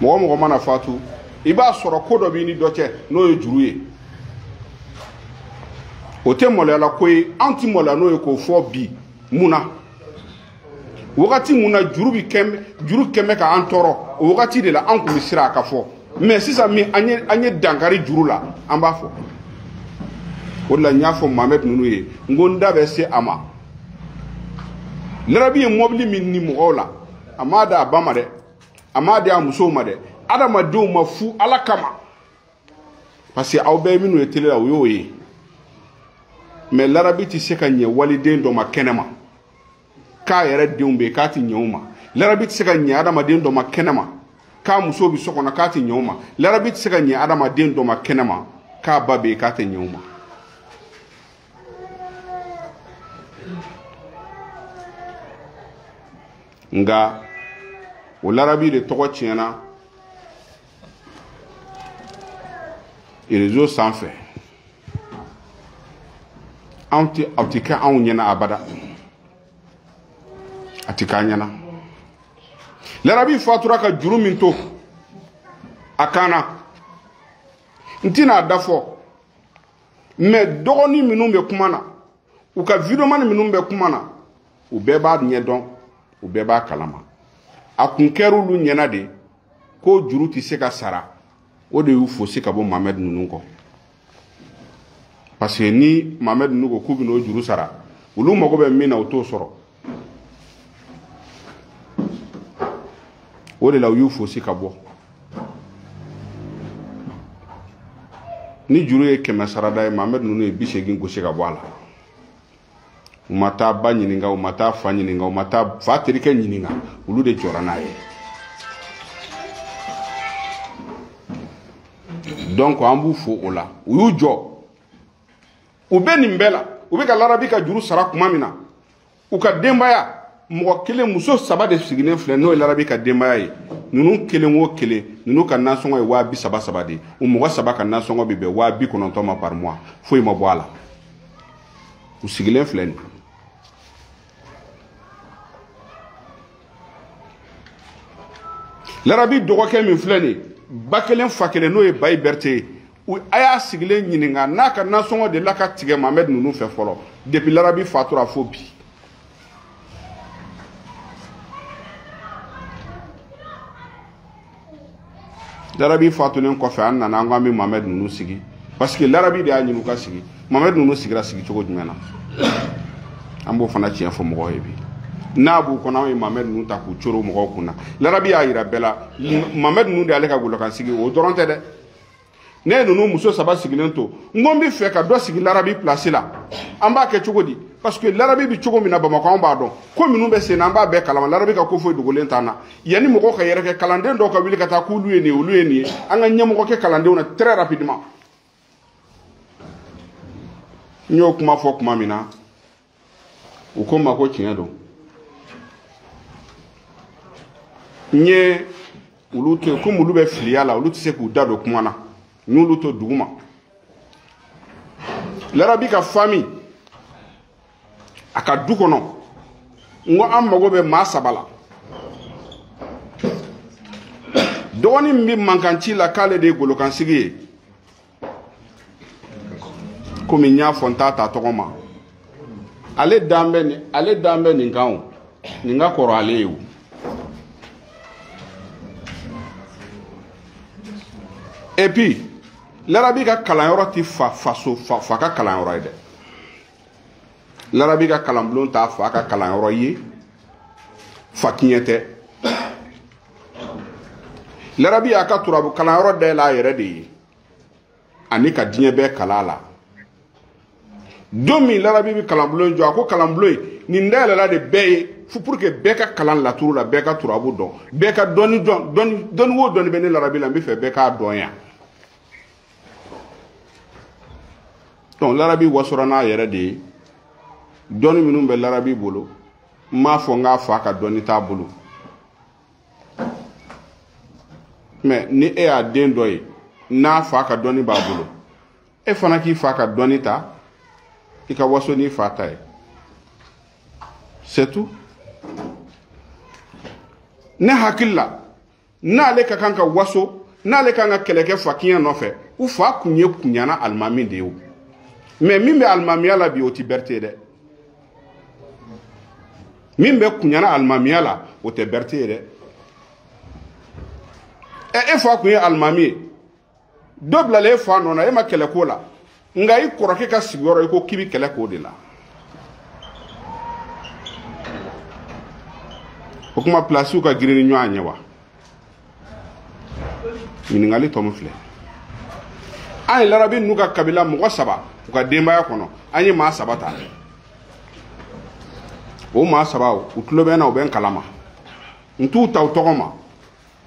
mɔgɔ mɔgɔ mana fatu i b'a sɔrɔ ko dɔ b'i ni dɔ cɛ n'o ye juru ye o tɛ maloyala ko ye an tɛ maloya n'o ye k'o fɔ bi mun na wagati mun na juru kɛmɛ ka an tɔɔrɔ o wagati de la an tun bɛ siran a ka fɔ mais sisan min an ye dankari juru la an b'a fɔ o de la n y'a fɔ Mamɛdi ninnu ye n ko n da bɛ se a ma larabi ye mobili min ni mɔgɔw la a m'a di a ba ma dɛ a m'a di a musow ma dɛ adamadenw ma fu ala kama parce que aw bɛɛ minnu ye télé la o y'o ye mais larabi tɛ se ka ɲɛ waliden dɔ ma kɛnɛ ma k'a yɛrɛ denw bɛ yen k'a tɛ ɲɛ u ma larabi tɛ se ka ɲɛ adamaden dɔ ma kɛnɛ ma k'a muso bɛ so kɔnɔ k'a tɛ ɲɛ u ma larabi tɛ se ka ɲɛ adamaden dɔ ma kɛnɛ ma k'a ba bɛ yen k'a tɛ ɲɛ u ma nka o larabi de tɔgɔ tiɲɛna réseau sanfɛ aw tɛ kɛ anw ɲɛna abada a tɛ k'an ɲɛna larabi fatura ka juru min to a kaana n tɛna a da fɔ mais dɔgɔnin minnu bɛ kuma na u ka videomani minnu bɛ kuma na u bɛɛ b'a ɲɛdɔn u bɛɛ b'a kalama a kun kɛra olu ɲɛna de ko juru tɛ se ka sara o de y'u fosi ka bɔ Mamɛdi ninnu kɔ parce que ni Mamɛdi ninnu ko k'u bɛ n'o juru sara olu mago bɛ min na u t'o sɔrɔ o de la u y'u fosi ka bɔ ni juru ye 100 sarada ye Mamɛdi ninnu ye 80 gosi ka bɔ a la u ma taa ba ɲininka u ma taa fa ɲininka u ma taa fa terikɛ ɲininka olu de jɔra n'a ye donc an b'u fo o la u y'u jɔ u bɛ nin bɛɛ la u bɛ ka larabi ka juru sara tuma min na u ka denbaya mɔgɔ kelen muso 3 de sigilen filɛ n'o ye larabi ka denbaya ye ninnu kelen o kelen ninnu ka nasɔngɔ ye 300 de u mɔgɔ 3 ka nasɔngɔ bɛ bɛn 90 ma par mois foyi ma bɔ a la u sigilen filɛ nin larabi dɔgɔkɛ min filɛ nin ba kelen fa kelen n'o ye Bayi Berete a y'a sigilen ɲininka n'a ka nasɔngɔ de la ka tigɛ Mohamed ninnu fɛ fɔlɔ depuis larabi fatura fo bi. larabi fatulen kɔfɛ an nana an ko an bɛ Mohamed ninnu sigi parce que larabi de y'a ɲini u ka sigi Mohamed ninnu sigira sigi cogo jumɛn na an b'o fana tiɲɛ fɔ mɔgɔw ye bi n'a b'u kɔnɔ an ye Mohamed ninnu ta k'u coro mɔgɔw kun na larabi y'a yira bɛɛ la Mohamed ninnu de y'ale ka golokan sigi o dɔrɔn tɛ dɛ ne ye ninnu muso 3 sigilen to n ko n bɛ fɛ ka dɔ sigi larabi place la an b'a kɛ cogo di parce que larabi bɛ cogo min na Bamakɔ an b'a dɔn ko minnu bɛ sen na an b'a bɛɛ kalama larabi ka ko foyi dogolen t'an na yanni mɔgɔw ka yɛrɛ kɛ kalanden dɔw ka wuli ka taa k'olu ye nin ye olu ye nin ye an ka ɲɛmɔgɔ kɛ kalandenw na très rapidement n y'o kuma fɔ kuma min na u ko n ma ko tiɲɛ don n ye olu to komi olu bɛ filiya la olu tɛ se k'u da don kuma na n y'olu to dugu ma larabi ka famille a ka du kɔnɔ n ko an mago bɛ maa 3 la dɔgɔnin min bɛ mankanci la k'ale de ye golokansigi ye komi n y'a fɔ n t'a ta tɔgɔ ma ale dan bɛ nin kan o nin ka kɔrɔ ale ye o et puis larabi ka kalanyɔrɔ ti fa ka kalanyɔrɔ ye dɛ larabi ka kalanbulon t'a fa ka kalanyɔrɔ ye fa tiɲɛ tɛ larabi y'a ka turabu kalanyɔrɔ dayɛlɛ a yɛrɛ de ye ani ka diɲɛ bɛɛ kala la don min larabi bɛ kalanbulon jɔ a ko kalanbulon nin dayɛlɛla de bɛɛ ye fo pour que bɛɛ ka kalan laturu la bɛɛ ka turabu dɔn bɛɛ ka dɔnni o dɔnni bɛ ne larabi la n bɛ fɛ bɛɛ k'a dɔn yan donc larabi wasora n'a yɛrɛ de ye dɔnni minnu bɛ larabi bolo n m'a fɔ n k'a fa ka dɔnni t'a bolo mais ni e y'a den dɔ ye n'a fa ka dɔnni b'a bolo e fana k'i fa ka dɔnni ta i ka waso n'i fa ta ye c'est tout ne hakili la n'ale ka kan ka waso n'ale ka kan ka kɛlɛkɛ fa kiɲɛ nɔfɛ u fa kun ye kuɲana alimami de ye o mais min bɛ alimamiya la bi o tɛ Berete dɛ min bɛ kuɲana alimamiya la o tɛ Berete ye dɛ e fa kun ye alimami ye dɔ bilala e fa nɔ na e ma kɛlɛ k'o la nka i kɔrɔkɛ ka sigiyɔrɔ i ko k'i bɛ kɛlɛ k'o de la o kuma pilasiw ka girin ni ɲɔgɔn ɲɛ wa ɲininkali tɔ min filɛ an ye larabi n'u ka kabila mɔgɔ 3 u ka denbaya kɔnɔ an ye maa 3 ta o maa 3 u tulo bɛ n na u bɛ n kalama n t'u ta u tɔgɔ ma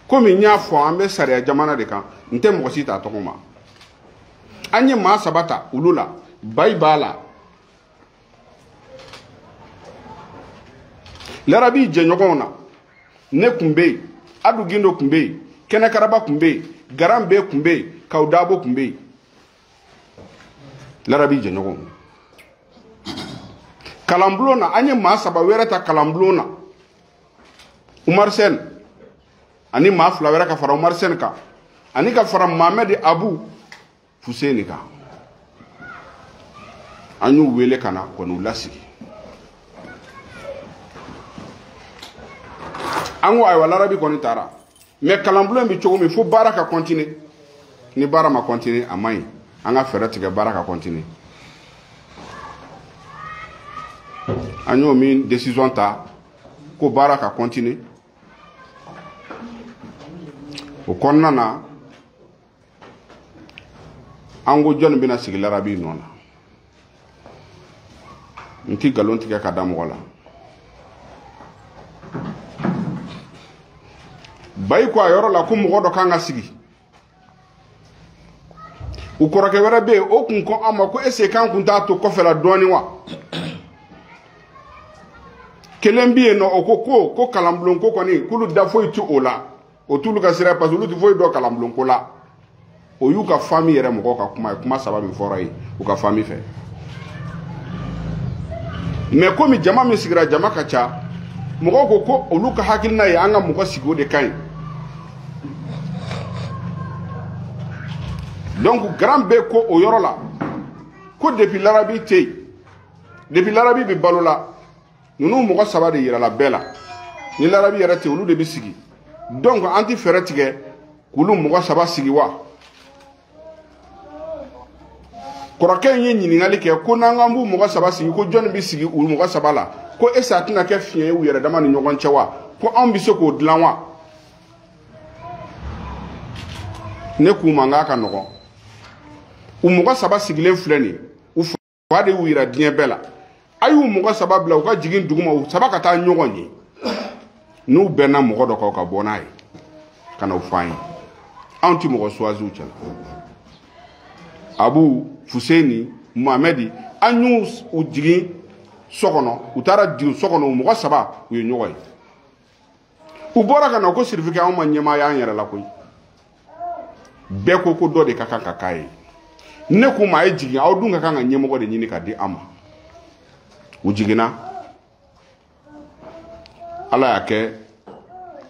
komi n y'a fɔ an bɛ sariya jamana de kan n tɛ mɔgɔ si ta tɔgɔ ma an ye maa 3 ta olu la Bayi b'a la larabi jɛɲɔgɔnw na ne kun bɛ yen Adu Gindo kun bɛ yen Kɛnɛ Karaba kun bɛ yen Garan Bɛ kun bɛ yen Kawu Dabo kun bɛ yen larabi jɛɲɔgɔnw kalanbulon na an ye maa 3 wɛrɛ ta kalanbulon na Umar Sen ani maa 2 wɛrɛ ka fara Umar Sen kan ani ka fara Mohamed Abu Fuseni kan an y'u wele ka na kɔni u lasigi an ko ayiwa larabi kɔni taara mais kalanbulon bɛ cogo min fo baara ka continuer ni baara ma continuer a man ɲi an ka fɛɛrɛ tigɛ baara ka continuer an y'o min décision ta ko baara ka continuer o kɔnɔna na an ko jɔnni bɛna sigi larabi nɔ na n tɛ nkalon tigɛ ka da mɔgɔ la Bayi ko a yɔrɔ la ko mɔgɔ dɔ kan ka sigi u kɔrɔkɛ wɛrɛ bɛ yen o kun ko an ma ko est ce que k'an kun t'a to kɔfɛ la dɔɔnin wa kelen bɛ yen nɔ o ko kalanbulon ko kɔni k'olu da foyi tɛ o la o t'olu ka sira parce que olu tɛ foyi dɔn kalanbulon ko la o y'u ka famille yɛrɛ mɔgɔw ka kuma ye kuma 3 min fɔra yen u ka famille fɛ mais komi jama min sigira jama ka ca mɔgɔw ko olu ka hakilina ye an ka mɔgɔ sigi o de ka ɲi donc grand bɛɛ ko o yɔrɔ la ko depuis l'Arabie tɛ yen depuis l'Arabie bɛ balo la ninnu mɔgɔ 3 de yirala bɛɛ la ni l'Arabie yɛrɛ tɛ olu de bɛ sigi donc an tɛ fɛɛrɛ tigɛ k'olu mɔgɔ 3 sigi wa kɔrɔkɛ in ye ɲininkali kɛ ko n'an k'an b'u mɔgɔ 3 sigi ko jɔnni bɛ sigi u mɔgɔ 3 la ko est-ce que a tɛna kɛ fiɲɛ ye u yɛrɛ dama ni ɲɔgɔn cɛ wa ko anw bɛ se k'o dilan wa ne k'u ma k'a ka nɔgɔn u mɔgɔ 3 sigilen filɛ nin u fa de y'u yira diɲɛ bɛɛ la a y'u mɔgɔ 3 bila u ka jigin duguma u 3 ka taa ɲɔgɔn ye n'u bɛnna mɔgɔ dɔ kan u ka bɔ n'a ye ka na u f'an ye anw tɛ mɔgɔ suwaziw cɛ la Abu Fuseni Muhamedi an y'u jigin so kɔnɔ u taara jigin so kɔnɔ u mɔgɔ 3 u ye ɲɔgɔn ye u bɔra ka na ko sirifika anw ma ɲɛmaaya an yɛrɛ la koyi bɛɛ ko dɔ de ka kan ka k'a ye ne k'u ma a ye jigin aw dun ka kan ka ɲɛmɔgɔ de ɲini ka di an ma u jiginna Ala y'a kɛ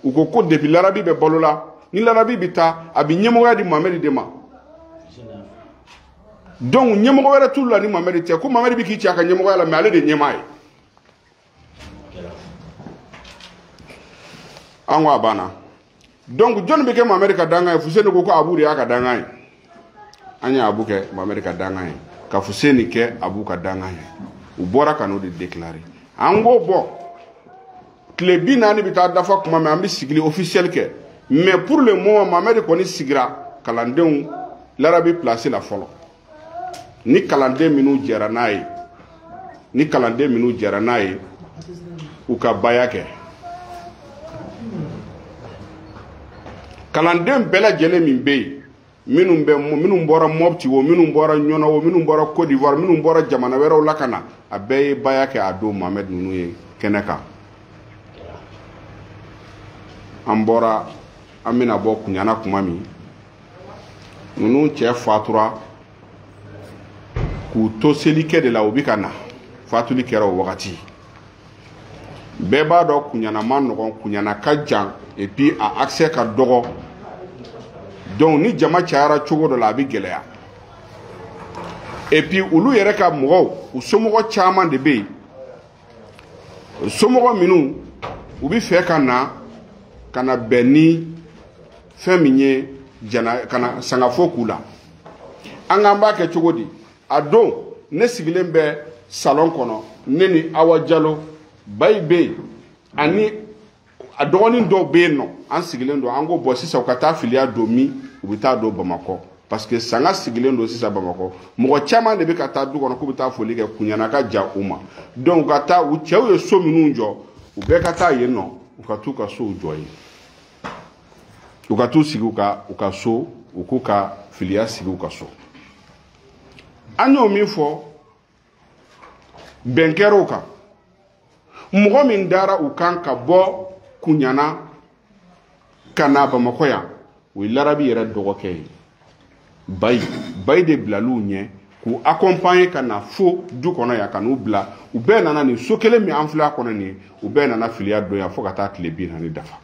u ko depuis l'Arabie bɛ balo la ni l'Arabie bɛ taa a bɛ ɲɛmɔgɔya di Muhamedi de ma donc ɲɛmɔgɔ wɛrɛ t'u la ni Muhamedi tɛ ko Muhamedi bɛ k'i cɛ a ka ɲɛmɔgɔya la mais ale de ɲɛmaa ye an ko a banna donc jɔnni bɛ kɛ Muhamedi ka dangan ye Fuseni ko Abu de y'a ka dangan ye an ye Abu kɛ Muhamedi ka dangan ye ka Fuseni kɛ Abu ka dangan ye u bɔra ka n'o de déclarer an ko bɔ tile 40 bɛ taa dafa kuma min an bɛ sigili officiel kɛ mais pour le moment Muhamedi kɔni sigira kalandenw l'Arabie place la fɔlɔ ni kalanden minnu jɛra n'a ye u ka baya kɛ kalanden bɛɛ lajɛlen min bɛ yen minnu bɔra Mopti o minnu bɔra Ɲɔnɔ o minnu bɔra Côte d'Ivoire minnu bɔra jamana wɛrɛw la ka na a bɛɛ ye baya kɛ a don Muhamedi ninnu ye kɛnɛ kan an bɔra an bɛna bɔ Kuɲana kuma min ninnu cɛ fatura k'u to selikɛ de la u bɛ ka na fatuli kɛra o wagati bɛɛ b'a dɔn Kuɲana ma nɔgɔn Kuɲana ka jan et puis a accès ka dɔgɔ donc ni jama cayara cogo dɔ la a bɛ gɛlɛya et puis olu yɛrɛ ka mɔgɔw u somɔgɔ caman de bɛ yen somɔgɔ minnu u bɛ fɛ ka na bɛn ni fɛn min ye ka na sangafo k'u la an k'an b'a kɛ cogo di a don ne sigilen bɛ salon kɔnɔ ne ni Awa Jalo Bayi bɛ yen ani a dɔgɔnin dɔw bɛ yen nɔ an sigilen don an ko bɔn sisan u ka taa filiya don min u bɛ taa don Bamakɔ parce que sanga sigilen don sisan Bamakɔ mɔgɔ caman de bɛ ka taa du kɔnɔ k'u bɛ taa foli kɛ Kuɲana ka ja u ma donc u ka taa u cɛw ye so minnu jɔ u bɛɛ ka taa yen nɔ u ka t'u ka sow jɔ yen u ka t'u sigi u ka so u k'u ka filiya sigi u ka so an y'o min fɔ bɛn kɛra o kan mɔgɔ min dara u kan ka bɔ Kuɲana ka na Bamakɔ yan o ye l'Arabie yɛrɛ dɔgɔkɛ ye Bayi de bilal'u ɲɛ k'u accompagner ka na fo du kɔnɔ yan ka n'u bila u bɛɛ nana nin so kelen min an filɛ a kɔnɔ nin ye u bɛɛ nana filiya don yan fo ka taa tile 40 dafa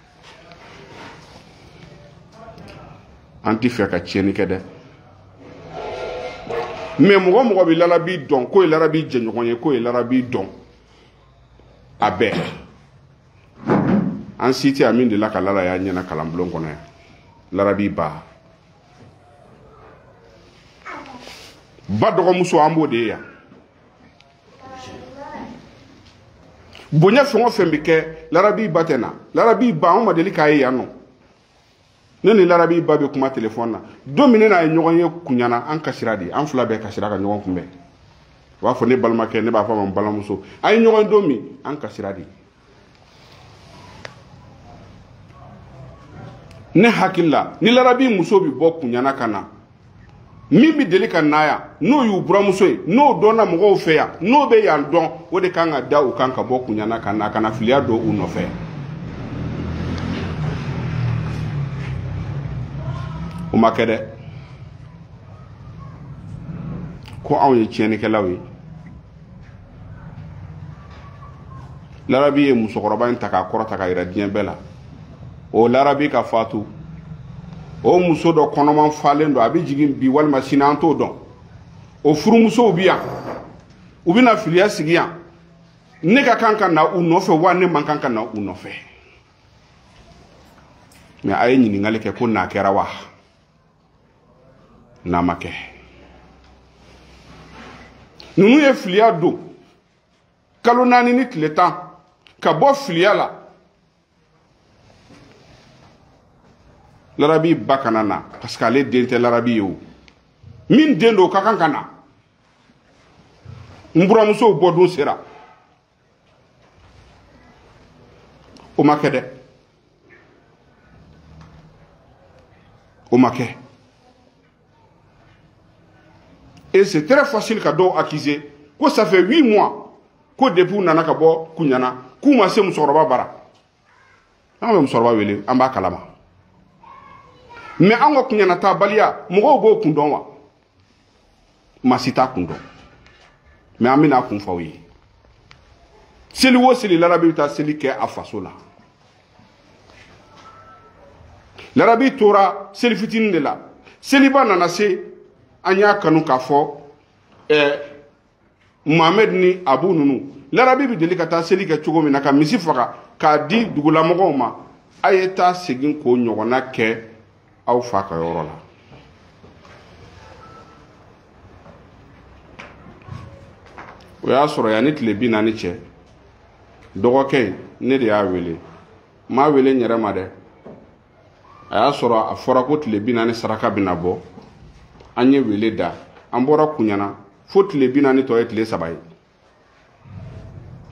an tɛ fɛ ka tiɲɛni kɛ dɛ mais mɔgɔ mɔgɔ bɛ l'Arabie dɔn k'o ye l'Arabie jɛɲɔgɔn ye k'o ye l'Arabie dɔn a bɛɛ an si tɛ min de la ka Ala y'a ɲɛna kalanbulon kɔnɔ yan l'Arabie ba dɔgɔmuso an b'o de ye yan bonya fɛn o fɛn bɛ kɛ l'Arabie ba tɛ na l'Arabie ba an ma deli k'a ye yan nɔ ne ni l'Arabie ba bɛ kuma téléphone na don min ne n'a ye ɲɔgɔn ye Kuɲana an kasira de an fila bɛɛ kasira ka ɲɔgɔn kunbɛn u b'a fɔ ne balimakɛ ne b'a fɔ a ma n balimamuso an ye ɲɔgɔn don min an kasira de ne hakili la ni l'Arabie muso bɛ bɔ Kuɲana ka na min bɛ deli ka na yan n'o y'u buramuso ye n'o dɔnna mɔgɔw fɛ yan n'o bɛ yan dɔn o de kan ka da u kan ka bɔ Kuɲana ka na ka na filiya don u nɔfɛ o ma kɛ dɛ ko anw ye tiɲɛnikɛlaw ye l'Arabie ye musokɔrɔba in ta k'a kɔrɔta ka yira diɲɛ bɛɛ la o l'Arabie ka fatu o muso dɔ kɔnɔman falen don a bɛ jigin bi walima sini an t'o dɔn o furumusow bi yan u bɛna filiya sigi yan ne ka kan ka na u nɔfɛ wa ne man kan ka na u nɔfɛ mais a ye ɲininkali kɛ ko n'a kɛra wa n'a ma kɛ ninnu ye filiya don kalo 4 ni tile 10 ka bɔ filiya la larabi ba kana na parce que ale den tɛ larabi ye o min den don o ka kan ka na n buramusow bɔ don sera o ma kɛ dɛ o ma kɛ et c'est très facile ka dɔw accuser ko ça fait 8 mois ko depuis u nana ka bɔ Kuɲana k'u ma se musokɔrɔba bara an bɛ musokɔrɔba wele an b'a kalama mais an ka Kuɲana ta baliya mɔgɔw b'o kun dɔn wa maa si t'a kun dɔn mais an bɛna kun f'aw ye seli o seli larabi bɛ taa seli kɛ a faso la larabi tora seli fitinin de la seliba nana se an y'a kanu k'a fɔ Mohamed ni Abu ninnu larabi bɛ deli ka taa seli kɛ cogo min na ka misi faga k'a di dugulamɔgɔw ma a ye taa segin k'o ɲɔgɔnna kɛ aw fa ka yɔrɔ la o y'a sɔrɔ yanni tile 40 cɛ dɔgɔkɛ ne de y'a wele m'a wele n yɛrɛ ma dɛ a y'a sɔrɔ a fɔra ko tile 40 saraka bɛna bɔ an ye wele da an bɔra Kuɲana fo tile 40 tɔ ye tile 3 ye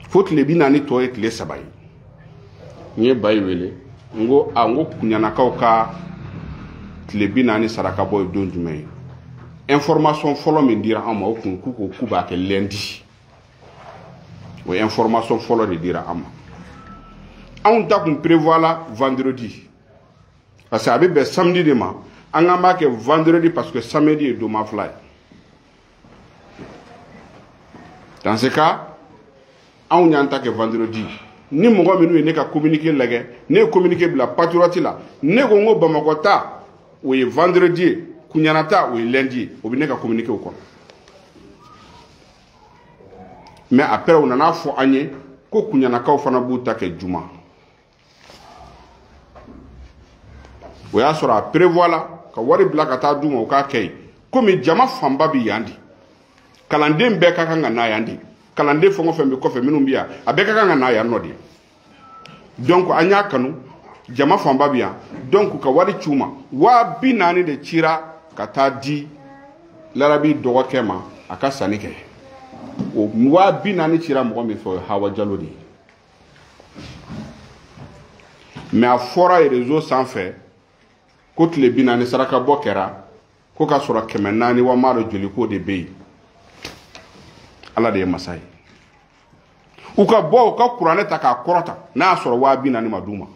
fo tile 40 tɔ ye tile 3 ye n ye Bayi wele n ko Kuɲanakaw ka tile 40 saraka bɔ ye don jumɛn ye information fɔlɔ min dira an ma o kun k'u b'a kɛ lundi o information fɔlɔ de dira an ma anw ta kun prévoir la vendredi parce que a bɛ bɛn samedi de ma an k'an b'a kɛ vendredi parce que samedi ye doma fila ye dans ce cas anw y'an ta kɛ vendredi ni mɔgɔ minnu ye ne ka communiqué lagɛ ne ye communiqué bila patriote la ne ko n ko Bamakɔ ta o ye vendredi ye Kuɲana ta o ye lundi ye o bɛ ne ka communiqué o kɔnɔ mais après u nana fɔ an ye ko Kuɲanakaw fana b'u ta kɛ juma o y'a sɔrɔ a prévoir la ka wari bila ka taa d'u ma o k'a kɛ yen komi jama fanba bɛ yan di kalanden bɛɛ ka kan ka na yan di kalanden fɛn o fɛn bɛ kɔfɛ minnu bɛ yan a bɛɛ ka kan ka na yan nɔ de donc an y'a kanu jama fanba bɛ yan donc ka wari ci u ma 40,000 de cira ka taa di larabi dɔgɔkɛ ma a ka sanni kɛ o 40,000 cira mɔgɔ min fɛ o ye Hawa Jalo de ye mais a fɔra réseau sanfɛ ko tile 40 saraka bɔ kɛra ko ka sɔrɔ 400 wa m'a dɔn joli ko de bɛ yen Ala de ye masa ye u ka bɔ u ka kuranɛ ta k'a kɔrɔta n'a y'a sɔrɔ 40,000 ma d'u ma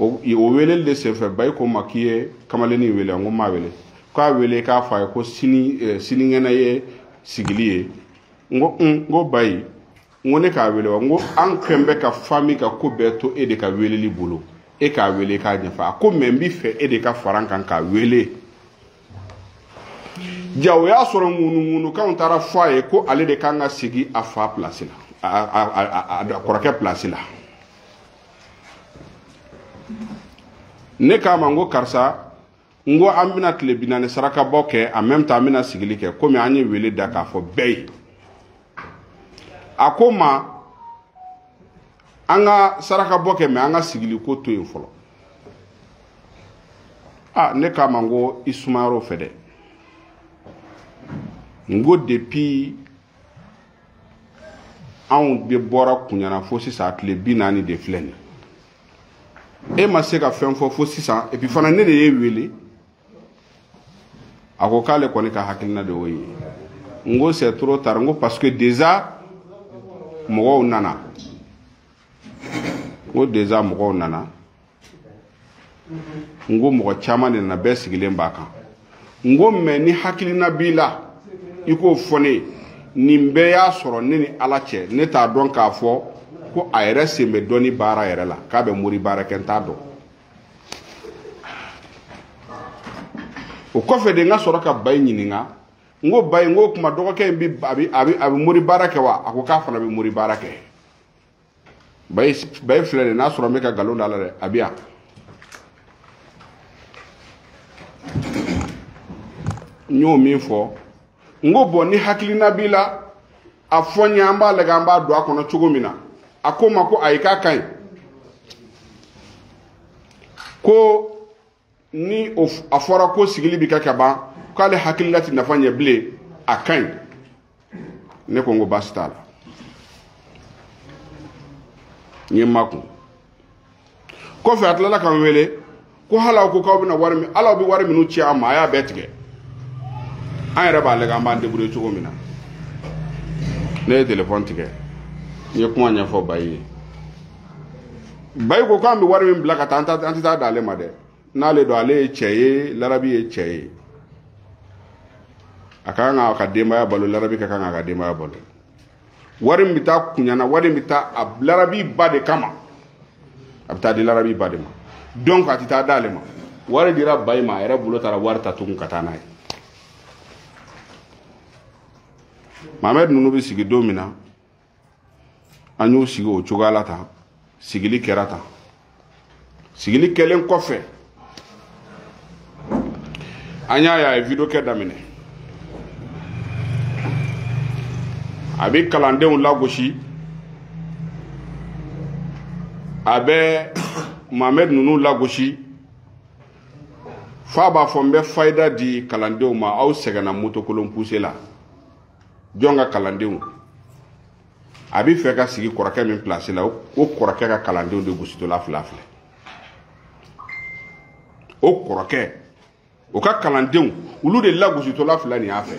o weleli de senfɛ Bayi ko ma k'i ye kamalennin wele n ko m'a wele k'a wele k'a fɔ a ye ko sinikɛnɛ ye sigili ye n ko Bayi n ko ne k'a wele wa n ko an kɛn bɛ ka famille ka ko bɛɛ to e de ka weleli bolo e k'a wele k'a ɲɛfɔ a ko mais n b'i fɛ e de ka fara n kan k'a wele ja o y'a sɔrɔ ŋunuŋunukanw taara fɔ a ye ko ale de kan ka sigi a fa place la a kɔrɔkɛ place la ne k'a ma n ko karisa n ko an bɛna tile 40 saraka bɔ kɛ en même temps an bɛna sigili kɛ komi an ye wele da k'a fɔ bɛɛ ye a ko ma an ka saraka bɔ kɛ mais an ka sigili ko to yen fɔlɔ ne k'a ma n ko i sumayara o fɛ dɛ n ko depuis anw de bɔra Kuɲana fo sisan tile 40 de filɛ nin e ma se ka fɛn fɔ fo sisan et puis fana ne de ye wele a ko k'ale kɔni ka hakilina de y'o ye n ko c'est trop tard n ko parce que déjà mɔgɔw nana n ko déjà mɔgɔw nana n ko mɔgɔ caman de nana bɛɛ sigilen b'a kan n ko mais ni hakilina b'i la i k'o fɔ ne ye nin bɛɛ y'a sɔrɔ ne ni Ala cɛ ne t'a dɔn k'a fɔ ko a yɛrɛ sen bɛ dɔnni baara yɛrɛ la k'a bɛ mori baara kɛ n t'a dɔn o kɔfɛ de n ka sɔrɔ ka Bayi ɲininka n ko Bayi n ko o tuma dɔgɔkɛ in a bɛ mori baara kɛ wa a ko k'a fana bɛ mori baara kɛ Bayi filɛ de n'a sɔrɔ n bɛ ka nkalon da la dɛ a bɛ yan n y'o min fɔ n ko bɔn ni hakilina b'i la a fɔ n ye an b'a lajɛ an b'a don a kɔnɔ cogo min na a ko n ma ko ayi k'a ka ɲi ko ni a fɔra ko sigili bi kɛ ka ban k'ale hakilila tɛ nafa ɲɛ bilen a ka ɲi ne ko n ko baasi t'a la n ye n makun kɔfɛ a tilala ka n wele ko hali aw ko k'aw bɛna wari min hali aw bɛ wari minnu ci an ma a y'a bɛɛ tigɛ an yɛrɛ b'a lajɛ an b'an débrouiller cogo min na ne ye téléphone tigɛ n ye kuma ɲɛfɔ Bayi ye Bayi ko k'an bɛ wari min bila ka taa an tɛ taa d'ale ma dɛ n'ale don ale ye cɛ ye Larabi ye cɛ ye a ka kan ka denbaya balo Larabi ka kan ka denbaya balo wari min bɛ taa kuɲana wari min bɛ taa a Larabi ba de kama a bɛ taa di Larabi ba de ma donc a tɛ taa d'ale ma wari dira Bayi ma a yɛrɛ bolo taara wari ta tugun ka taa n'a ye Mohamed ninnu bɛ sigi don min na an y'u sigi o cogoya la tan sigili kɛra tan sigili kɛlen kɔfɛ an y'a ye a ye video kɛ daminɛ a bɛ kalandenw lagosi a bɛ Mohamed ninnu lagosi f'a b'a fɔ n bɛ fayida di kalandenw ma aw sɛgɛnna motokolon poussé la jɔn ka kalandenw a bɛ fɛ ka sigi kɔrɔkɛ min place la o kɔrɔkɛ ka kalandenw de gositola fila filɛ o kɔrɔkɛ o ka kalandenw olu de lagositola fila nin y'a fɛ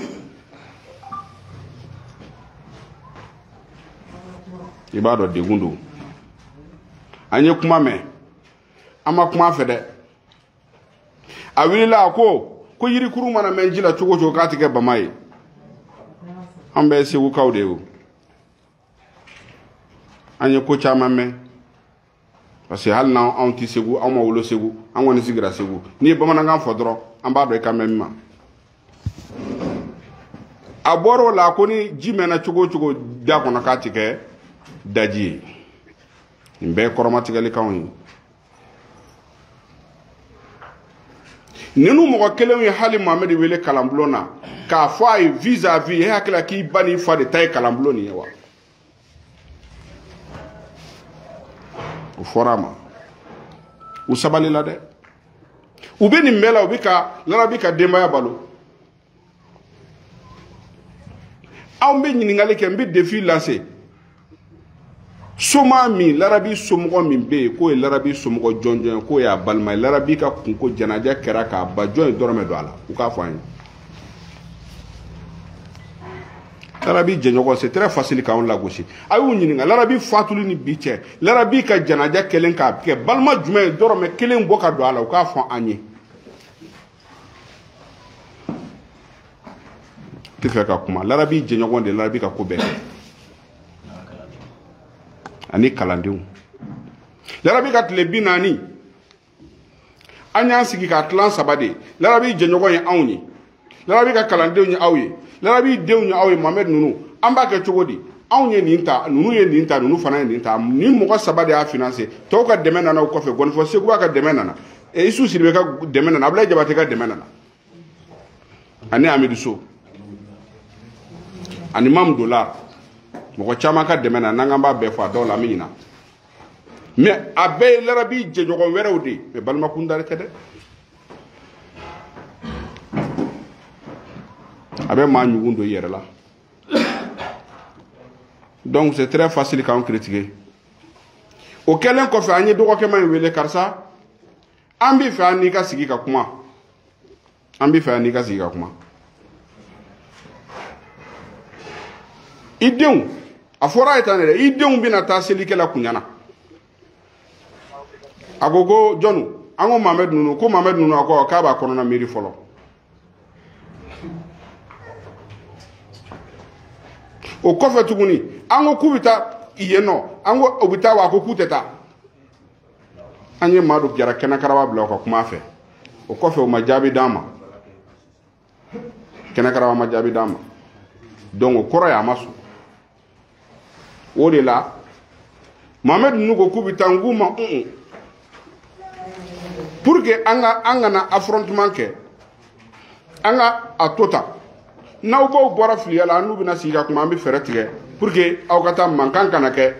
i b'a dɔn degun don an ye kuma mɛn an ma kuma fɛ dɛ a wulila a ko yirikuru mana mɛn ji la cogo o cogo k'a tɛ kɛ bama ye an bɛɛ ye segukaw de ye o an ye ko caman mɛn parce que hali n'anw tɛ segu anw ma wolo segu an kɔni sigira segu n'i ye bamanankan fɔ dɔrɔn an b'a dɔn i ka mɛn min ma a bɔra o la ko ni ji mɛnna cogo o cogo da kɔnɔ k'a tɛ kɛ daji ye nin bɛɛ ye kɔrɔmatigɛlikanw ye ninnu mɔgɔ kelenw ye hali Mohamed wele kalanbulon na k'a fɔ a ye vis-à-vis e hakilila k'i ba n'i fa de ta ye kalanbulon nin ye wa o fɔra a ma u sabalila dɛ u bɛ nin bɛɛ la u bɛ ka Larabi ka denbaya balo anw bɛ ɲininkali kɛ n bɛ défi lase soma min Larabi somɔgɔ min bɛ yen k'o ye Larabi somɔgɔ jɔnjɔn ye k'o y'a balima ye Larabi ka kunko janaja kɛra k'a ba jɔn ye dɔrɔmɛ don a la u k'a fɔ an ye Larabi jɛɲɔgɔn c'est très facile k'anw lagosi a y'u ɲininka Larabi fatuli ni bi cɛ Larabi ka janaja kɛlen k'a kɛ balima jumɛn ye dɔrɔmɛ kelen bɔ ka don a la u k'a fɔ an ye tɛ fɛ ka kuma Larabi jɛɲɔgɔn de Larabi ka ko bɛɛ kɛ ani kalandenw Larabi ka tile 40 an y'an sigi ka tilan 3 de Larabi jɛɲɔgɔn ye anw ye Larabi ka kalandenw ye aw ye Larabi denw ye aw ye Mohamed ninnu an b'a kɛ cogo di anw ye nin ta ninnu ye nin ta ninnu fana ye nin ta ni mɔgɔ 3 de y'a financé tɔw ka dɛmɛ nana o kɔfɛ Gɔnifɔ Seguba ka dɛmɛ nana Isu Sidibe ka dɛmɛ nana Ablaye Jabate ka dɛmɛ nana ani Amidou Sow ani Mam Dolar mɔgɔ caman ka dɛmɛ nana n'an b'a bɛɛ fɔ a dɔw la an bɛ ɲina mais a bɛɛ ye Larabi jɛɲɔgɔn wɛrɛw de ye mais balimakundari tɛ dɛ a bɛ maa ɲugun don i yɛrɛ la donc c'est très facile k'anw critiquer o kɛlen kɔfɛ an ye dɔgɔkɛma in wele karisa an b'i fɛ an n'i ka sigi ka kuma an b'i fɛ an n'i ka sigi ka kuma i denw a fɔra a ye tan dɛ i denw bɛna taa selikɛla kuɲana a ko jɔnni an ko Mohamed ninnu a ko k'a b'a kɔnɔna miiri fɔlɔ o kɔfɛ tuguni an ko k'u bɛ taa yeno ango obita wa ko kuteta anye madu jara kena karaba bla ko kuma fe o ko fe o majabi dama kena karaba majabi dama donc koro ya masu wode la Mohamed nugo kubita nguma pour que anga na affrontement ke anga atota na ubo bora filiya la anu bina siga kuma ambi fere tige pour que aw kata mankan kana ke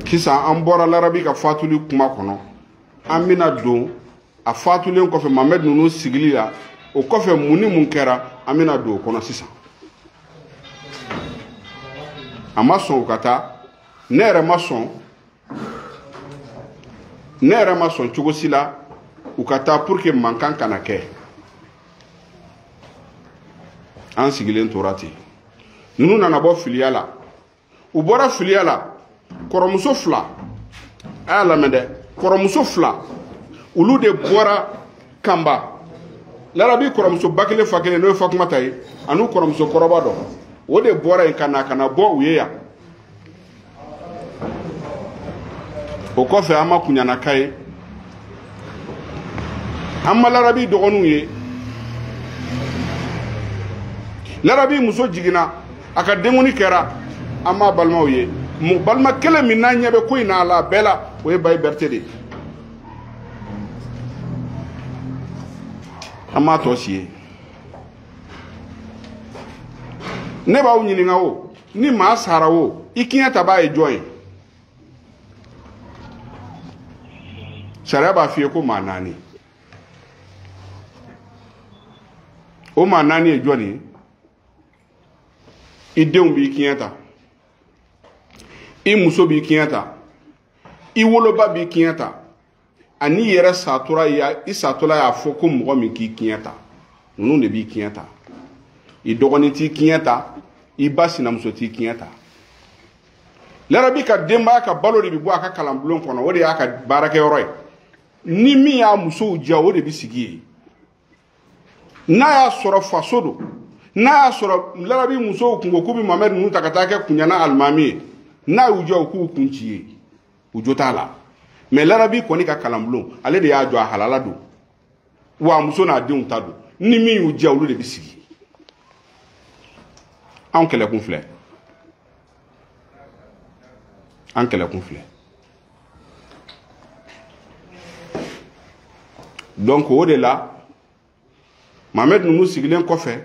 kisa an bora larabi ka fatuli kuma kono amina don a fatulen ko fe Mohamed nunu sigili la o ko fe muni mun kera amina do kono sisa ama son kata nere mason cogo sila ukata pour que mankan kana ke an sigilen torati nunu nana bo filiala u bora filiala koromuso fla ala mede koromuso fla ulu de bora kamba larabi koromuso bakile fakile no fakuma tay anu koromuso koroba do o de bora en kana bo uyeya o ko fe ama kunyana kai amma larabi dogonu ye larabi muso jigina aka demoni kera amma balmaw ye mu balma kele min na nyabe ko ina la bela o e bay bertede amma to siye ne ba unyini ngawo ni ma sarawo ikinya tabaye joy sharia ba fiye ko manani o manani e joni ideun bi kiyata i muso bi kiyata i woloba bi kiyata ani yere satura ya isatula ya foko mo mi ki kiyata nunu de bi kiyata i dogoni ti kiyata i basina muso ti kiyata larabi ka demba ka balori bi bo aka kalambulon kono wodi aka barake yoroy ni mi ya muso jawo de bi sigi na ya soro fasodo na ya soro larabi muso kungo kubi Mohamed nu takatake kunyana almami na ujo ku kunchiye ujo tala me larabi koni ka kalambulon ale de ya jo halala do wa muso na deun tado ni mi yu jawo de bi sigi an kele kun fle donc o de la Mohamed nunu sigilen kofe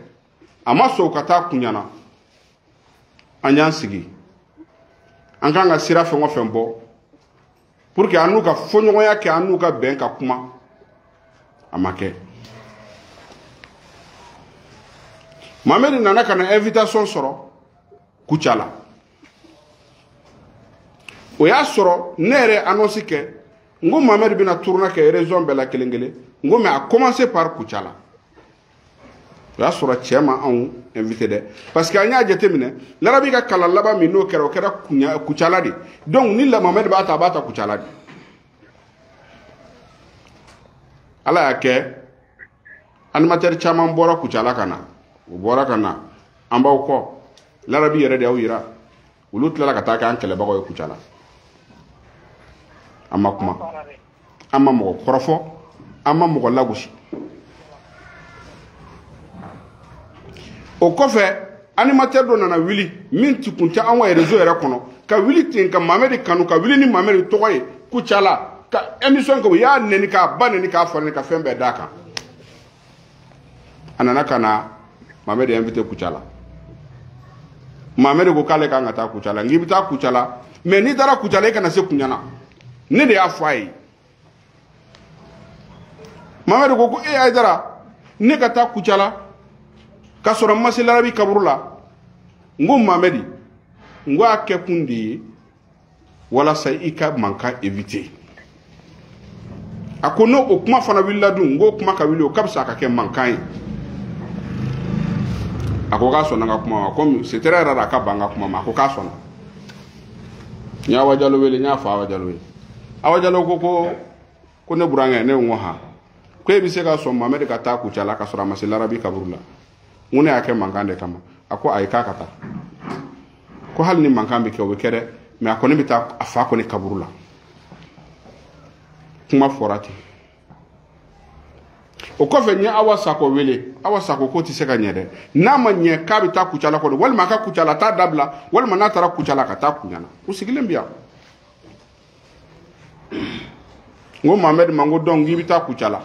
ama so kata kunyana anyan sigi an kan ga sira fengo fembo pour que anu ka fonyo ya ke anu ka ben ka kuma amake Mohamed nana kana invitation soro kuchala o ya soro nere annonce ke ngo Mohamed bina tourna ke raison bela kelengele ngo me a commencer par kuchala ya sura chema on invité de parce que anya jetemine larabi ka kala laba mi no kera kuchala di donc ni la Mohamed bata kuchala di ala yake animateur chama mbora kuchala kana ubora kana amba ko larabi yere de awira ulut la ka ta kan kele bago kuchala amma kuma amma mo korofo amma mo lagushi o kofe animateur do nana wili min tukunta anwa rezo yere kono ka wili tin ka Mohamed kanu ka wili ni Mohamed togoye kuchala ka emission ko ya neni ka baneni ka forne ka fembe daka anana kana Mohamed invité kuchala Mohamed ko kale ka ngata kuchala ngibita kuchala mais ni dara kuchala kana se kunyana ne de afai Mohamed ko e ay dara ne ka ta kuchala ka soro masila bi kaburula ngo Mohamed ngo akekundi wala sai ika manka éviter akono o kuma fana willa dun ngo kuma ka wili o kabsa ka ke mankan akoka sona nga kuma ko c'est très rare ka banga kuma ma ko ka sona nya wajalo wele nya fa wajalo wele awajalo ko ne buranga ne ngo ha ko e bi se ka so Mohamed ka ta ku chala ka sura masila rabi kaburula ngune ake mangande kama ako ay kakata ko hal ni mankan be ke o be kere mais akoni bita afa ko ni kaburula kuma forati o ko fe nya awa sako wele awa sako ko ti se ka nyede na ma nye ka bita kuchala ko wal ma ka kuchala ta dabla wal ma na tara kuchala ka ta kunyana usigile mbia ngo Mohamed mango dongi bita kuchala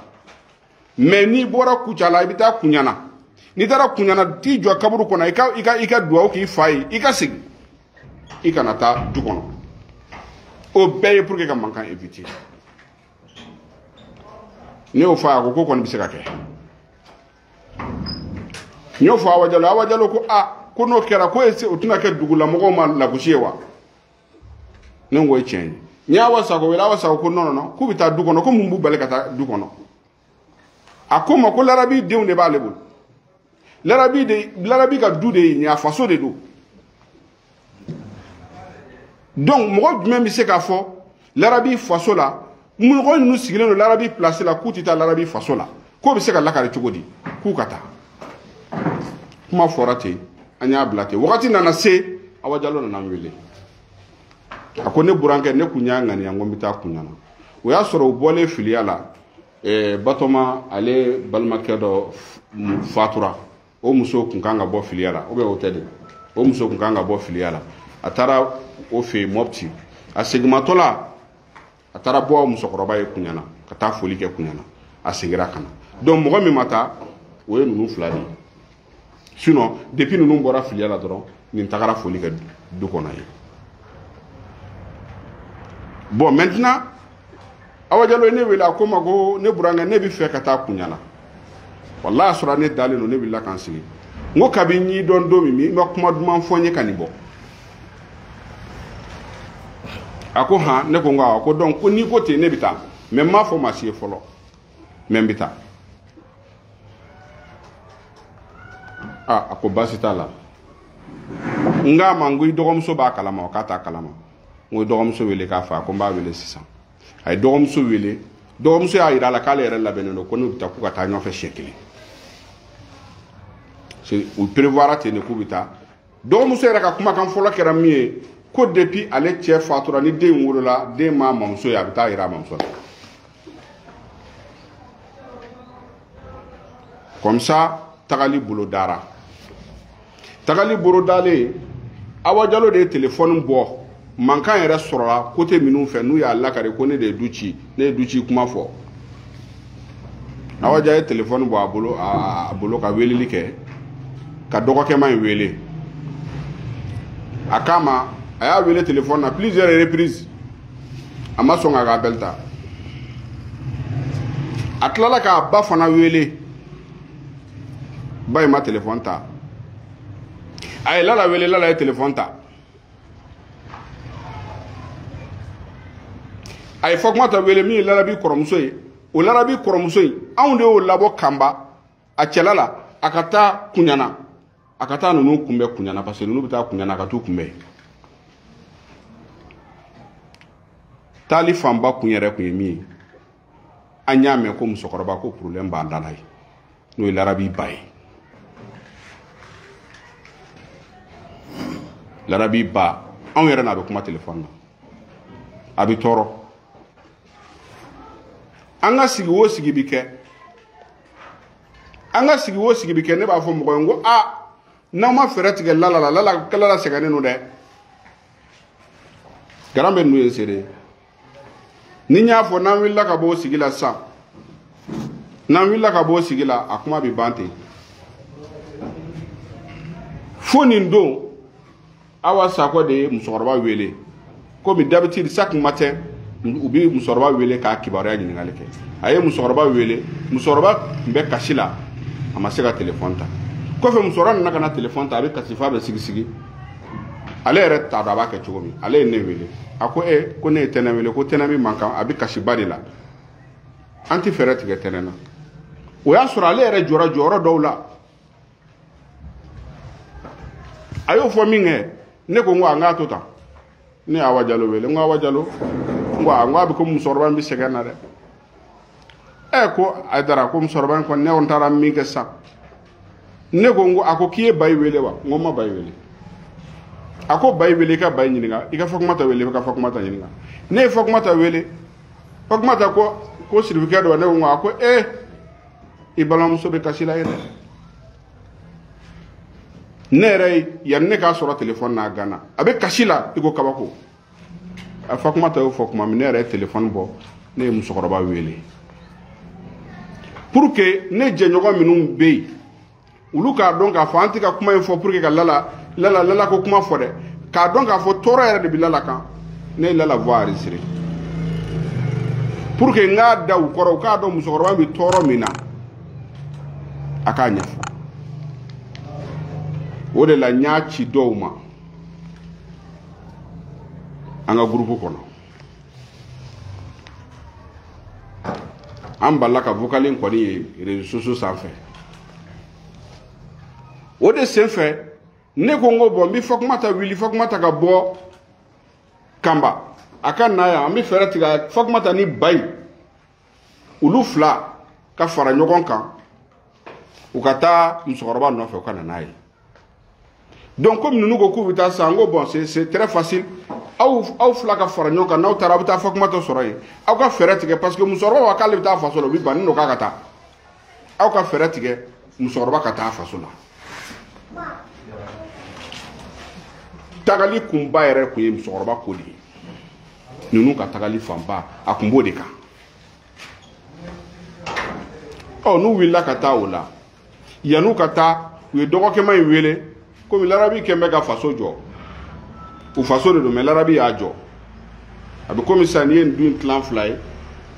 mais ni bora kuchala bita kunyana ni tara kunyana ti jo kaburu kona ika duwa ki fai ika sig ika nata du kono o beye pour que ka mankan éviter ni o fa ko ko bisika ke ni o fa awajalo ko ko no kera ko ese otuna ke dugula mo ma la kushewa ne ngoy chen ni awasa ko wela awasa ko no ku bita du kono ko mumbu bale kata du kono akoma ko larabi de on de ba lebul larabi ka du de ni afaso de do donc mo même bi se ka fo larabi faso la mo ko nu sigile no larabi place la ku tita larabi faso la ko bi se ka lakare chugodi ku kata kuma forate anya blate wakati nana se awajalo na namwele akone buranke ne kunyanga ni ngombita kunyana o ya soro bole filiala batoma ale balmakedo fatura o muso kunkanga bo filiala o be hoteli o muso kunkanga bo filiala atara o fe mopti asegmatola atara bo muso koroba e kunyana kata foli ke kunyana asegira kana donc mo mi mata o e nunu flani sinon depuis nunu bora filiala doron ni takara foli ke du konaye bon maintenant awajalo ne wela ko mago ne buranga ne bi fe kata kunyana wallahi sura ne dale no ne bi la kan sigi ngo kabinyi don domi mi ma kuma duma fonye kanibo ako ha ne ko ngawa ko donc ko ni ko te ne bita même ma formation folo même bita ako basita la nga mangu dogom so ba kalama o kata kalama ngo dogom so wele ka fa ko ba wele sisa ay dogom so ya ira la kala era la beneno ko no bita ku kata nyo fe shekili c'est ou prévoir atene ku bita dogom so era ka kuma kan folo kera mi ko depuis ale che fatura ni de wolola de ma mamso ya bita ira mamso comme ça tagali bolo dara tagali bolo dale awajalo de téléphone bo mankan yɛrɛ sɔrɔla côté minnu fɛ n'u y'a lakari ko ne de ye du ci ne ye du ci kuma fɔ awaja ye téléphone bɔ a bolo ka weleli kɛ ka dɔgɔkɛma in wele a kama a y'a wele téléphone na plusieurs reprises a ma sɔn k'a ka appel ta a tilala k'a ba fana wele ba in ma téléphone ta a ye lala wele lala ye téléphone ta ay fakma ta wele mi larabi koromuso ye o larabi koromuso ye anw de y'o labɔ kanba a cɛlala a ka taa kuɲana a ka taa ninnu kunbɛ kuɲana parce que ninnu bɛ taa kuɲana a ka t'u kunbɛ taali fanba kun yɛrɛ kun ye min ye an y'a mɛn ko musokɔrɔba ko problème b'a da la ye n'o ye larabi ba ye larabi ba anw yɛrɛ n'a bɛ kuma téléphone na a bɛ tɔɔrɔ an ka sigi o sigi bi kɛ ne b'a fɔ mɔgɔ ye ko n'aw ma fɛɛrɛ tigɛ lala sɛgɛnnen don dɛ garan bɛ ninnu ye seere ni n y'a fɔ n'an wulila ka bɔ o sigi la sisan a kuma bɛ ban ten fo nin don awa sakɔ de ye musokɔrɔba wele komi d'habitude chaque matin u bi musokɔrɔba wele k'a kibaruya ɲininkali kɛ a ye musokɔrɔba wele musokɔrɔba tun bɛ kasi la a ma se ka téléphone ta kɔfɛ musokɔrɔba nana ka na téléphone ta a bɛ kasi f'a bɛ sigi ale yɛrɛ t'a dɔn a b'a kɛ cogo min ale ye ne wele a ko ko ne ye tɛnɛ wele ko tɛnɛ min man kan a bɛ kasiba de la an tɛ fɛɛrɛ tigɛ tɛnɛ na o y'a sɔrɔ ale yɛrɛ jɔra jɔyɔrɔ dɔw la a y'o fɔ min kɛ ne ko n ko a n k'a to tan ne y'a Awajalo wele n ko Awajalo n ko a bɛ ko musokɔrɔba in bɛ sɛgɛn na dɛ ko Ayidara ko musokɔrɔba in kɔni ne kɔni taara min kɛ sisan ne ko ngo ako kiye bay wele wa ngo ma bay wele ako bay wele ka bay nyiniga ika Fatumata wele ka Fatumata nyiniga ne Fatumata wele Fatumata ko certificat do ne ngo ako ibalam so be kasila yele ne ray yanne ka soro telephone na gana abe kasila iko kabako a Fatumata o Fakuma ne ray telephone bo ne musokoroba wele pour que ne jenyogo minum bey ulu ka don ka fo anti ka kuma info pour que ka lala ko kuma fo de ka don ka fo toro yere de bilala kan ne lala voir isiri pour que nga da u koro ka do musokoroba bi toro mina akanya o de la nyaachi dowma anga groupe kono an balla ka vocalin kɔni ye réseaux sociaux sanfɛ o de senfɛ ne ko n ko bɔn n bɛ Fatumata wili Fatumata ka bɔ Kanba a ka na yan an bɛ fɛɛrɛ tigɛ Fatumata ni Bayi olu fila ka fara ɲɔgɔn kan u ka taa musokɔrɔba nɔfɛ u ka na n'a ye donc comme ninnu ko k'u bɛ taa sisan n ko bon c'est très facile aw fila ka fara ɲɔgɔn kan n'aw taara a bɛ taa Fatumata sɔrɔ yen aw ka fɛɛrɛ tigɛ parce que musokɔrɔba wa k'ale bɛ taa faso la o bɛ ban ne n'o k'a ka taa aw ka fɛɛrɛ tigɛ musokɔrɔba ka taa faso la tagali kunba yɛrɛ kun ye musokɔrɔba ko de ye ninnu ka tagali fanba a kun b'o de kan n'u wulila ka taa o la yan'u ka taa u ye dɔgɔkɛma in wele komi larabi kɛn bɛ ka faso jɔ u faso de don mais larabi y'a jɔ a bɛ komi sisan n'i ye nin du in tilan fila ye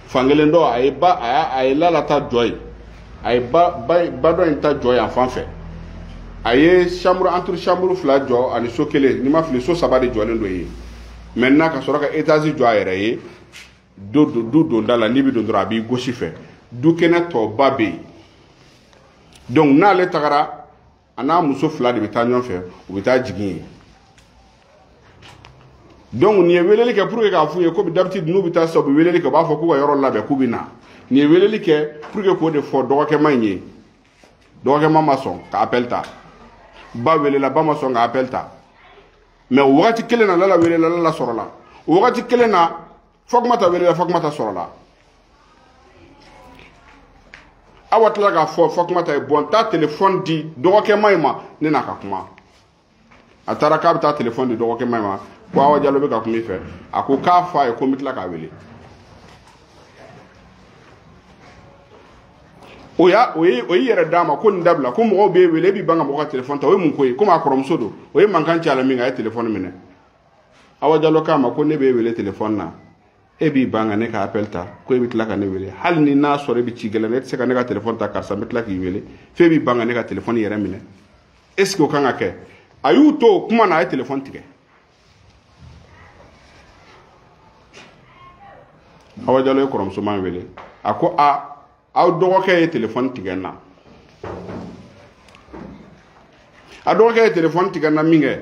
fankelen dɔ a ye lala ta jɔ yen a ye ba dɔ in ta jɔ yan fan fɛ a ye chambre entre chambre fila jɔ ani so kelen n'i ma fili so saba de jɔlen don yen maintenant ka sɔrɔ ka étage jɔ a yɛrɛ ye du donda la n'i bɛ don dɔrɔn a b'i gosi fɛ du kɛnɛ tɔba bɛ yen donc n'ale tagara a n'a muso fila de bɛ taa ɲɔgɔn fɛ u bɛ taa jigin yen donc nin ye weleli kɛ pour que k'a f'u ye ko d'habitude n'u bɛ taa sisan u bɛ weleli kɛ u b'a fɔ k'u ka yɔrɔ labɛn k'u bɛ na nin ye weleli kɛ pour que k'o de fɔ dɔgɔkɛma in ye dɔgɔkɛma ma sɔn ka appel ta ba welela ba ma sɔn ka appel ta mais o wagati kelen na lala welela lala sɔrɔla o wagati kelen na Fatumata welela Fatumata sɔrɔla awa tila k'a fɔ Fatumata ye bon taa téléphone di dɔgɔkɛma in ma ne n'a ka kuma a taara k'a bɛ taa téléphone di dɔgɔkɛma in ma ko Awa Jalo bɛ ka kuma i fɛ a ko k'a fɔ a ye ko n bɛ tila k'a wele o ye yɛrɛ d'a ma ko nin dabila ko mɔgɔw b'e wele e b'i ban ka mɔgɔ ka téléphone ta o ye mun ko ye komi a kɔrɔmuso don o ye mankan ci a la min kɛ a ye téléphone minɛ Awa Jalo k'a ma ko ne b'e wele téléphone na e b'i ban ka ne ka appel ta ko e bɛ tila ka ne wele hali ni n'a sɔrɔ e bɛ ci gɛlɛn na e tɛ se ka ne ka téléphone ta karisa n bɛ tila k'i wele f'e b'i ban ka ne ka téléphone yɛrɛ minɛ est ce que o kan ka kɛ a y'u to o kuma na a ye téléphone tigɛ Awa Jalo ye kɔrɔmusoman wele a ko aw dɔgɔkɛ ye téléphone tigɛ n na a dɔgɔkɛ ye téléphone tigɛ n na min kɛ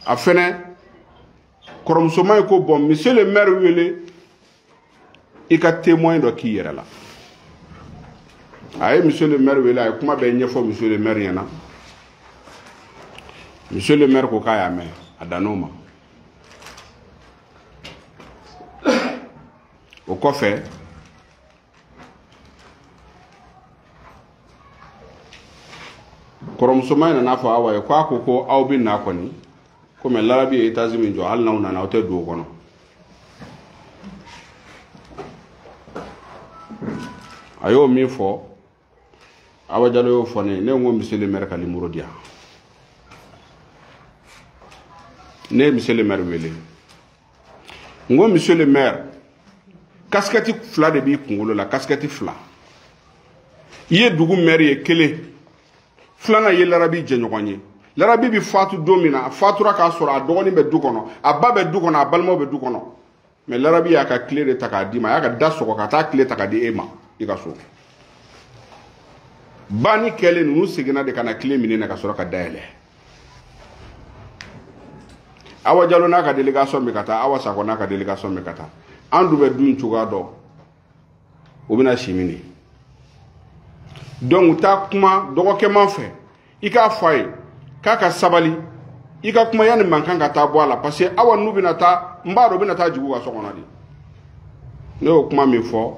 a fɛnɛ kɔrɔmusoman ye ko bon monsieur le maire wele i ka témoin dɔ k'i yɛrɛ la a ye monsieur le maire wele a ye kuma bɛɛ ɲɛfɔ monsieur le maire ɲɛna monsieur le maire ko k'a y'a mɛn a dann'o ma o kɔfɛ kɔrɔmusoman in nana fɔ Awa ye k'a ko aw bɛ na kɔni komi larabi ye étage min jɔ hali n'aw nana aw tɛ don o kɔnɔ a y'o min fɔ Awa Jalo y'o fɔ ne ye ne ko monsieur le maire ka numéro di yan ne ye monsieur le maire wele n ko monsieur le maire casquette fila de b'i kunkolo la casquette fila i ye dugu maire ye kelen filanan ye larabi jɛɲɔgɔn ye larabi bi fatu don min na a fatura k'a sɔrɔ a dɔgɔnin bɛ du kɔnɔ a ba bɛ du kɔnɔ a balimaw bɛ du kɔnɔ mais larabi y'a ka clé de ta k'a d'i ma a y'a ka da sɔgɔ ka taa clé ta k'a di e ma i ka so banni kɛlen ninnu seginna de ka na clé minɛ ka sɔrɔ ka dayɛlɛ Awa Jalo n'a ka délégation bɛ ka taa Awa Sakɔ n'a ka délégation bɛ ka taa an dun bɛ du in cogoya dɔn o bɛna si min donc ta kuma dɔgɔkɛman fɛ i k'a fɔ a ye k'a ka sabali i ka kuma yani man kan ka taa bɔ a la parce que awa n'u bɛna taa n b'a dɔn u bɛna taa jigin u ka so kɔnɔ de ne y'o kuma min fɔ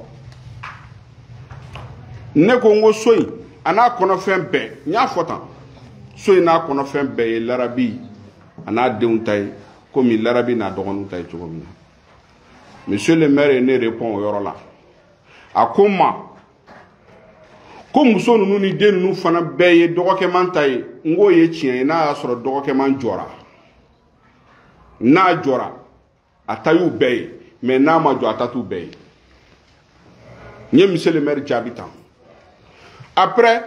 ne ko n ko so in a n'a kɔnɔfɛn bɛɛ n y'a fɔ tan so in n'a kɔnɔfɛn bɛɛ ye larabi a n'a denw ta ye komi larabi n'a dɔgɔninw ta ye cogo min na monsieur le maire ye ne répond o yɔrɔ la a ko n ma ko muso ninnu ni den ninnu fana bɛɛ ye dɔgɔkɛman ta ye n k'o ye tiɲɛ ye n'a y'a sɔrɔ dɔgɔkɛman jɔra n'a jɔra a ta y'u bɛɛ ye mais n'a ma jɔ a ta t'u bɛɛ ye n ye monsieur le maire jaabi tan après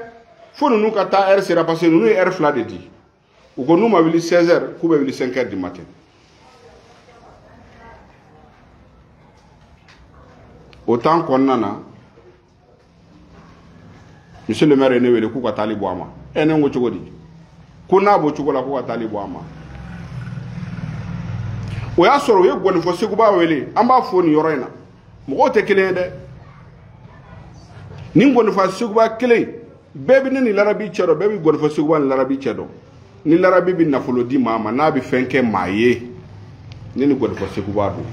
fo ninnu ka taa heure sera parce que ninnu ye heure 2 de di u ko n'u ma wuli 16 heures k'u bɛ wuli 5 heures du matin o temps kɔnɔna na monsieur le maire ye ne wele k'u ka taali bɔ a ma ne ko cogo di ko n'a b'o cogo la k'u ka taali bɔ a ma o y'a sɔrɔ u ye gɔnifɔ seguba wele an b'a fɔ nin yɔrɔ in na mɔgɔw tɛ kelen ye dɛ nin gɔnifɔ seguba kelen bɛɛ bɛ ne ni larabi cɛ dɔn bɛɛ bɛ gɔnifɔ seguba ni larabi cɛ dɔn ni larabi bɛ nafolo di maa ma n'a bɛ fɛn kɛ maa ye ne ni gɔnifɔ seguba don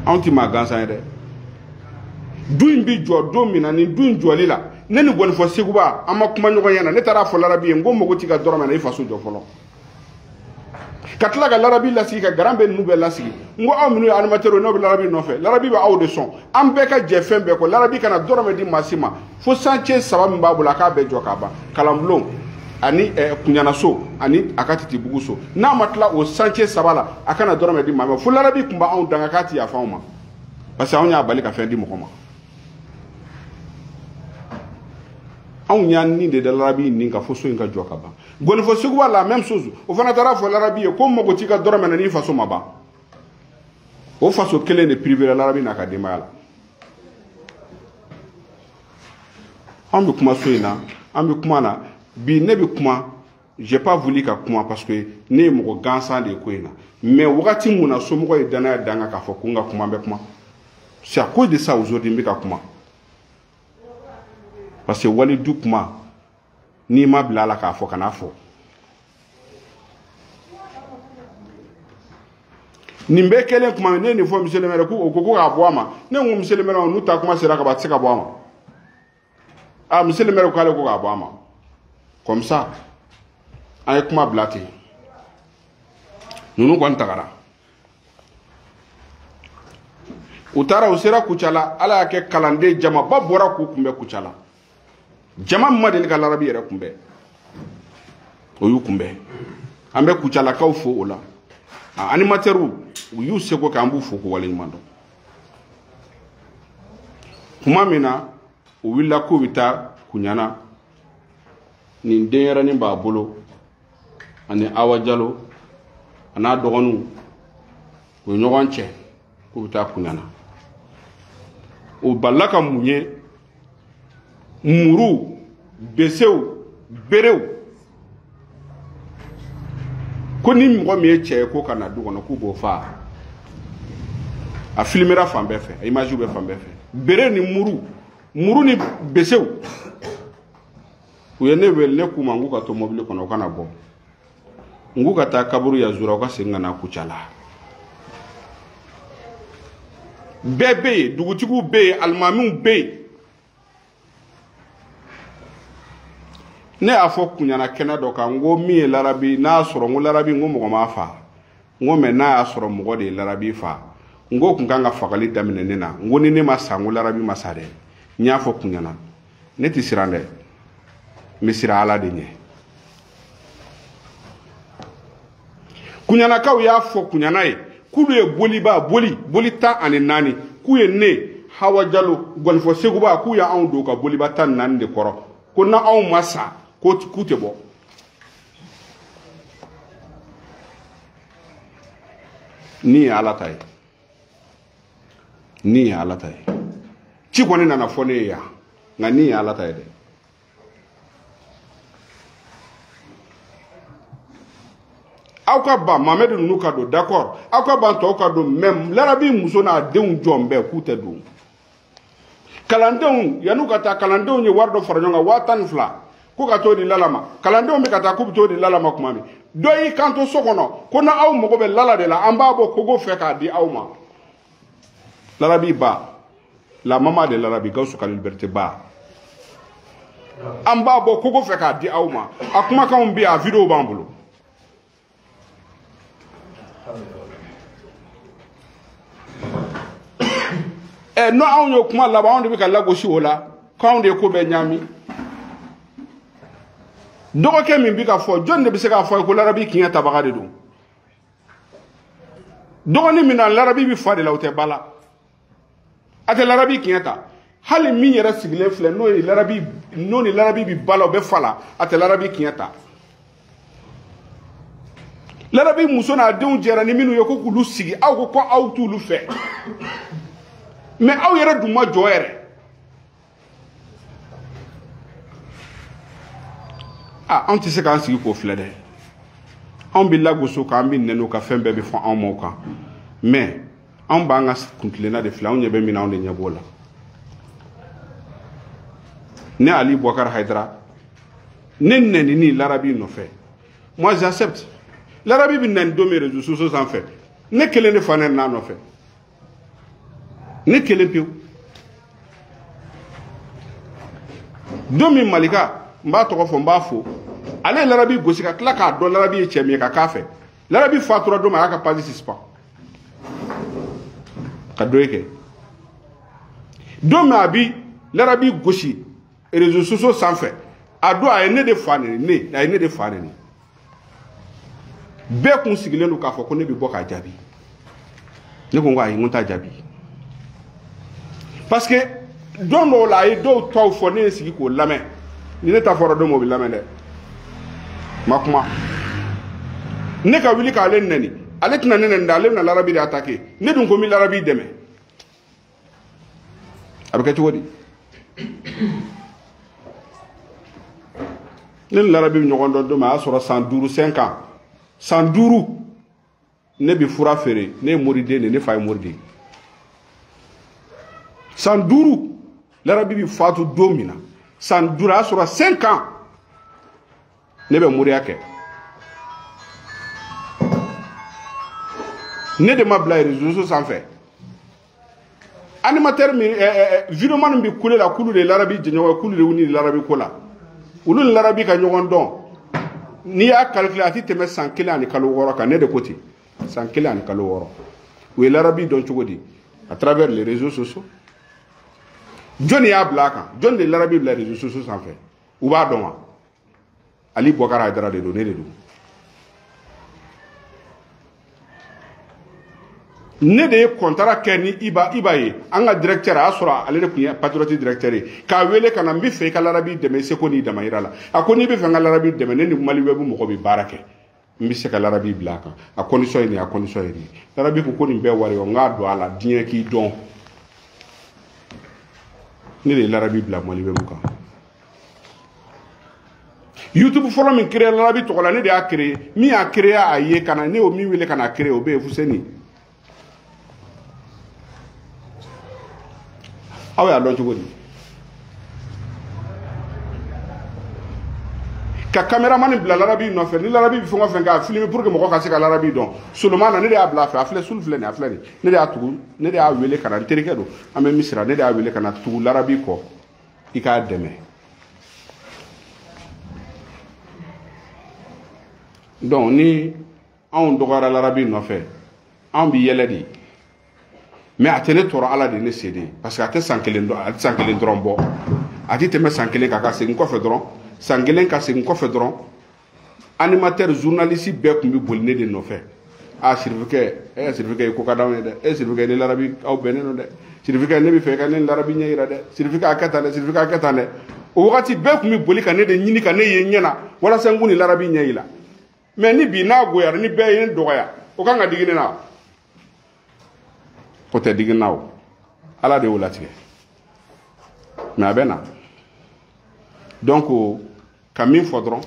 anw ti maa gansan ye dɛ du in bi jɔ don min na nin du in jɔli la ne ni gɔnifɔ seguba an ma kuma ɲɔgɔn ɲɛ na ne taara fɔ larabi ye n ko mago t'i ka dɔrɔmɛ na i faso jɔ fɔlɔ ka tila ka larabi lasigi ka garan bɛ ninnu bɛɛ lasigi n ko aw minnu ye animateurs n'aw bɛ larabi nɔfɛ larabi bɛ aw de sɔn an bɛɛ ka jɛ fɛn bɛɛ kɔ larabi kana dɔrɔmɛ di maa si ma fo chantier 3 min b'a bolo a k'a bɛɛ jɔ k'a ban kalanbulon ani kuɲanaso ani a ka titibugu so n'a ma tila o chantier 3 la a kana dɔrɔmɛ di maa ma fo larabi tun b'anw danga k'a ti yafa anw ma parce que anw y'a bali ka fɛn di mɔgɔ ma anw y'a nin de da larabi nin ka fo so in ka jɔ ka ban gɔnifɔ seguba la même chose o fana taara fɔ larabi ye ko mago t'i ka dɔrɔmɛ na n'i faso ma ban o faso kelen de privé larabi n'a ka denbaya la an bɛ kuma so in na an bɛ kuma na bi ne bɛ kuma j'ai pas voulu ka kuma parce que ne ye mɔgɔ gansan de ye ko in na mais wagati mun na somɔgɔ ye danaya da n kan k'a fɔ ko n ka kuma n bɛ kuma c'est à cause de ça aujourd'hui n bɛ ka kuma parce que wali du kuma n'i ma bila a la k'a fɔ kana fɔ nin bɛɛ kɛlen kuma min ne ye nin fɔ monsieur le maire ko k'a bɔ a ma ne ko monsieur le maire n'u ta kuma sera ka ban a tɛ se ka bɔ a ma ah monsieur le maire ko k'ale ko k'a bɔ a ma comme ça an ye kuma bila ten ninnu kɔni tagara u taara u sera Kucala ala y'a kɛ kalanden jamaba bɔra k'u kunbɛn Kucala jama min ma deli ka larabi yɛrɛ kunbɛn o y'u kunbɛn an bɛ Kucalakaw fo o la animateurs u y'u seko kɛ an b'u fo k'u waleɲuman dɔn kuma min na u wulila k'u bɛ taa Kuɲana nin denyɛrɛnin b'a bolo ani Awa Jalo a n'a dɔgɔninw u ye ɲɔgɔn cɛ k'u bɛ taa Kuɲana o balila ka mun ye muru besew berew ko ni mɔgɔ min ye cɛ ye ko ka na du kɔnɔ k'u b'o faa a filmera fan bɛɛ fɛ a image bɛ fan bɛɛ fɛ bere ni muru ni besew u ye ne wele ne k'u ma n k'u ka to mobili kɔnɔ u kana bɔ n k'u ka taa kaburu Yazura u ka segin ka na Kucala bɛɛ bɛ yen dugutigiw bɛ yen alimamiw bɛ yen ne y'a fɔ Kuɲana kɛnɛ dɔ kan n ko min ye larabi n'a y'a sɔrɔ n ko larabi n ko mɔgɔ m'a faa n ko mais n'a y'a sɔrɔ mɔgɔ de ye larabi faa n ko kun kan ka fagali daminɛ ne na n ko ni ne ma sa n ko larabi ma sa dɛ n y'a fɔ Kuɲana ne tɛ siran dɛ n bɛ siran Ala de ɲɛ Kuɲanakaw y'a fɔ Kuɲana ye k'olu ye boli 14 k'u ye ne Hawa Jalo gɔnifɔ seguba k'u y'anw don ka boliba 14 de kɔrɔ ko na anw ma sa k'u tɛ bɔ ni ye Ala ta ye ni ye Ala ta ye ci kɔni nana fɔ ne ye yan nka ni ye Ala ta ye dɛ aw ka ban Mamadu ninnu ka don d'accord aw ka ban tɔw ka don mais larabi muso n'a denw jɔn bɛɛ k'u tɛ don kalandenw yanu ka taa kalandenw ye wari dɔ fara ɲɔgɔn kan 12,000 ko ka t'o di lala ma kalandenw bɛ ka taa k'u bɛ t'o di lala ma tuma min dɔ y'i kanto so kɔnɔ ko na aw mago bɛ lala de la an b'a bɔ kogo fɛ k'a di aw ma Larabi ba la maman de Larabi Gawusu Kalilu Berete ba an b'a bɔ kogo fɛ k'a di aw ma a kumakanw bɛ a vidéo b'an bolo no anw y'o kuma laban anw de bɛ ka lagosi o la k'anw de ye ko bɛɛ ɲami dɔgɔkɛ min bɛ ka fɔ jɔn de bɛ se k'a fɔ ko Larabi kiɲɛ tabaga de don dɔgɔnin min na Larabi bɛ fa de la o tɛ ba la a tɛ Larabi kiɲɛ ta hali min yɛrɛ sigilen filɛ n'o ni Larabi bɛ ba la o bɛ fa la a tɛ Larabi kiɲɛ ta Larabi muso n'a denw jɛra ni minnu ye ko k'olu sigi aw ko aw t'olu fɛ mais aw yɛrɛ dun ma jɔ yɛrɛ anw tɛ se k'an sigi k'o filɛ dɛ anw bɛ lagoso k'an bɛ nɛnɛ ka fɛn bɛɛ bɛ fɔ anw ma o kan mais anw b'an ka kuntilenna de filɛ anw ɲɛ bɛ min na anw de ɲɛ b'o la ne Ali Boubacar Haidara ne nɛnini Larabi nɔfɛ moi j'accepte Larabi bɛ nɛni don min réseaux sociaux sanfɛ ne kelen de fa nɛni n'a nɔfɛ ne kelen pewu don min Malika n b'a tɔgɔ fɔ n b'a fo ale ye Larabi gosi ka tila k'a dɔn Larabi ye cɛ min ye ka k'a fɛ Larabi fatura don min a y'a ka page suspend ka dɔ ye kɛ don min a bi Larabi gosi réseaux sociaux sanfɛ a don a ye ne de fa nɛni a ye ne de fa nɛni bɛɛ kun sigilen don k'a fɔ ko ne bɛ bɔ k'a jaabi ne ko ayi n ko n t'a jaabi parce que don dɔw la a ye dɔw tɔw fɔ ne ye sigi k'o lamɛn ni ne ta fɔra don min o bɛ lamɛn dɛ ma kuma ne ka wuli k'ale nɛni ale tɛna ne nɛni dɛ ale bɛna Larabi de attaquer ne dun ko n bɛ Larabi dɛmɛ a bɛ kɛ cogo di ne ni Larabi bɛ ɲɔgɔn dɔn don min a y'a sɔrɔ san 5 5 ans san 5 ne bɛ fura feere ne ye moriden de ne fa ye moriden san 5 Larabi bɛ fatu don min na san 5 a y'a sɔrɔ 5 ans ne bɛ moriya kɛ ne de ma bila réseaux sociaux sanfɛ animateur min vidéo man bi kule la kulu de Larabi jɛɲɔgɔn kulu de wuni Larabi ko la olu ni Larabi ka ɲɔgɔn dɔn n'i y'a calculer a tɛ tɛmɛ san 1 ani kalo 6 kan ne de ko ten san 1 ani kalo 6 u ye Larabi dɔn cogo di à travers les réseaux sociaux jɔnni y'a bila a kan jɔnni de ye Larabi bila réseaux sociaux sanfɛ u b'a dɔn wa Ali Boubacar Haidara de don ne de don ne de ye contrat kɛ ni Iba ye an ka directeur a y'a sɔrɔ ale de tun ye patriote directeur ye k'a wele ka na n bɛ fɛ i ka Larabi dɛmɛ seko n'i damayira la a ko n'i bɛ fɛ n ka Larabi dɛmɛ ne ni Mali web mɔgɔ bɛ baara kɛ n bɛ se ka Larabi bila a kan a condition ye nin ye a condition ye nin ye Larabi ko nin bɛɛ wari ye n k'a don a la diɲɛ k'i dɔn ne de ye Larabi bila Mali web kan YouTube fɔlɔ min créé Larabi tɔgɔ la ne de y'a créé min y'a créé a ye ka na ne y'o min wele ka na créé o bɛ ye Fuseni aw y'a dɔn cogo di ka caméraman bila Larabi nɔfɛ ni Larabi bɛ fɛn o fɛn kɛ a filmer pour que mɔgɔ ka se ka Larabi dɔn Solomana na ne de y'a bila a fɛ a filɛ sul filɛ nin a filɛ nin ne de y'a tugu ne de y'a wele ka na n terikɛ don an bɛ Misira ne de y'a wele ka na tugu Larabi kɔ i k'a dɛmɛ donc ni anw dɔgɔyara Larabi nɔfɛ anw bɛ yɛlɛ de mais a tɛ ne tɔɔrɔ Ala de ne se de parce que a tɛ san kelen dɔrɔn bɔ a tɛ tɛmɛ san kelen kan ka segin kɔfɛ dɔrɔn san kelen ka segin kɔfɛ dɔrɔn animateur journaliste bɛɛ tun bɛ boli ne de nɔfɛ Sirifukɛ Sirifukɛ ko ka d'anw ye dɛ Sirifukɛ ni Larabi aw bɛnnen don dɛ Sirifukɛ ne bɛ fɛ ka ne ni Larabi ɲɛ yira dɛ Sirifukɛ a kɛ tan dɛ Sirifukɛ a kɛ tan dɛ o wagati bɛɛ tun bɛ boli ka ne de ɲini ka ne ye ɲɛ na walasa n kun ni Larabi ɲɛ yira mais ni bi n'a goyara ni bɛɛ ye ne dɔgɔya o kan ka digi ne na o tɛ digi n na o Ala de y'o latigɛ mais a bɛ na donc ka min fɔ dɔrɔn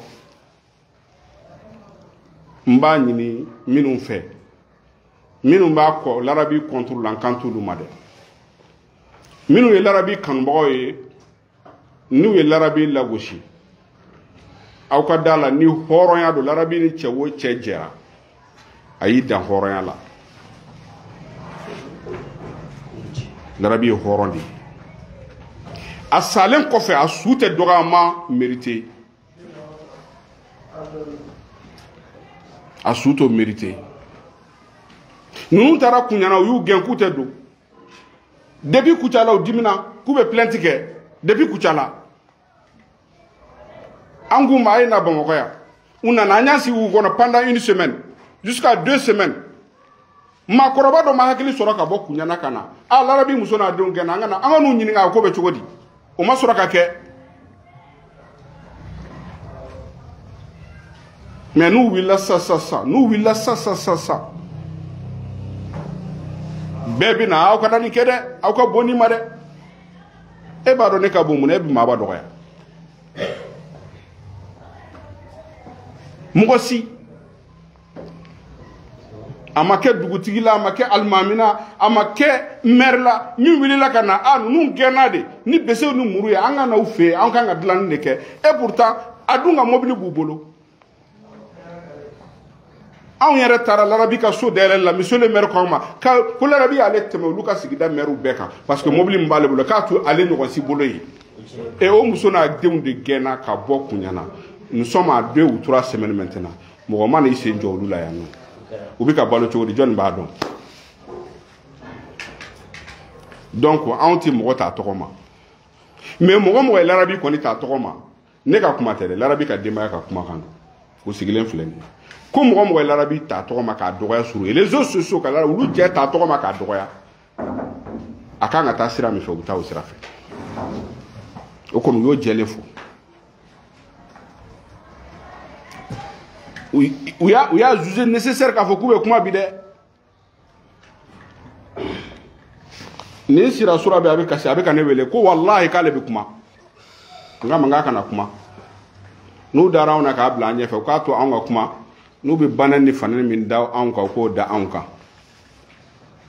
n b'a ɲini minnu fɛ minnu b'a kɔ Larabi contre la n kan t'olu ma dɛ minnu ye larabi kanubagaw ye n'u ye larabi lagosi aw ka da la ni hɔrɔnya don larabi ni cɛ o cɛ jɛra a y'i dan hɔrɔnya la larabi ye hɔrɔn de ye a salen kɔfɛ a su tɛ dɔgɔyama mérité a su t'o mérité ninnu taara kuɲana u y'u gɛn k'u tɛ don depuis Kucala u dimina k'u bɛ plainte kɛ depuis Kucala an k'u ma a ye na Bamakɔ yan u nana an y'a sigi u kɔnɔ pendant une semaine jusqu'à 2 semaines maakɔrɔba dɔ ma hakili sɔrɔ ka bɔ kuɲana ka na a larabi muso n'a denw gɛnna an ka n'u ɲininka a ko bɛ cogo di o ma sɔrɔ ka kɛ mais n'u wulila sa bɛɛ bɛ na aw ka nin kɛ dɛ aw ka bɔ nin ma dɛ e b'a dɔn ne ka bon mun na e bɛ maaba dɔgɔya mɔgɔ si a ma kɛ dugutigi la a ma kɛ alimami na a ma kɛ maire la min wulila ka na a ninnu gɛnna de ni bese ni muru ye an ka n'aw fɛ yen an kan ka dilanni de kɛ et pourtant a dun ka mobili b'u bolo anw yɛrɛ taara larabi ka so dayɛlɛ la monsieur le maire ko ma ko larabi y'ale tɛmɛ olu ka sigida maire bɛɛ kan parce que mobili min b'ale bolo k'a to ale ɲɔgɔn si bolo ye et o muso n'a denw de gɛnna ka bɔ kuɲana nous sommes à 2 ou 3 semaines maintenant mɔgɔ ma n'i sen jɔ olu la yan nɔ u bɛ ka balo cogo di jɔnni b'a dɔn donc anw tɛ mɔgɔ t'a tɔgɔ ma mais mɔgɔ ye larabi kɔni t'a tɔgɔ ma ne ka kuma tɛ dɛ larabi ka denbaya ka kuma kan o sigilen filɛ nin ye ko mɔgɔ ye larabi t'a tɔgɔ ma k'a dɔgɔya suru ye les réseaux sociaux ka larabi olu jɛ t'a tɔgɔ ma k'a dɔgɔya a kan ka taa sira min fɛ u bɛ taa o sira fɛ o kɔni u y'o jɛlen fɔ u y'a jugé nécessaire k'a fɔ k'u bɛ kuma bi dɛ nin sira sura bɛ a bɛ kasi a bɛ ka ne wele ko walahi k'ale bɛ kuma n k'a ma k'a kana kuma n'u dara anw na k'a bila an ɲɛfɛ u k'a to anw ka kuma n'u bɛ bana ni fanani min da anw kan u k'o da anw kan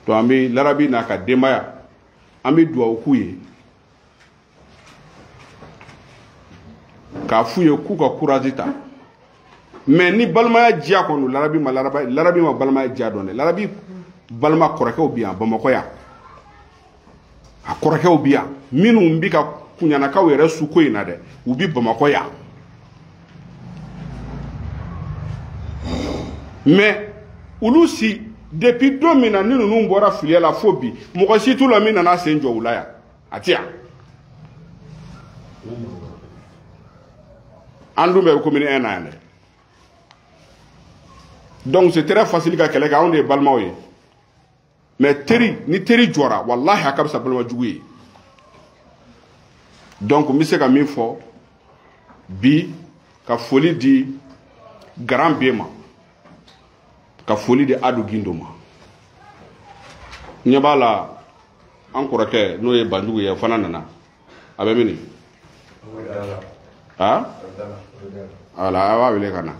to an bɛ larabi n'a ka denbaya an bɛ dugawu k'u ye k'a f'u ye k'u ka courage ta mais ni balimaya diya kɔni larabi ma balimaya diya dɔn dɛ larabi balima kɔrɔkɛw bɛ yan Bamakɔ yan a kɔrɔkɛw bɛ yan minnu bɛ ka kuɲanakaw yɛrɛ su ko in na dɛ u bɛ Bamakɔ yan mais olu si depuis don min na ni ninnu bɔra filiya la fo bi mɔgɔ si t'u la min nana sen jɔ u la yan a tɛ yan an dun bɛ commune 1 na yan dɛ donc c'est très facile ka kɛlɛ kɛ anw de ye balimaw ye mais ni teri jɔra wallahi a ka fisa balimajugu ye donc n bɛ se ka min fɔ bi ka foli di Garan bɛɛ ma ka foli di Adu Gindo ma ɲɛ b'a la an kɔrɔkɛ n'o ye Banjugu ye fana nana a bɛ mini ah ala a b'a wele ka na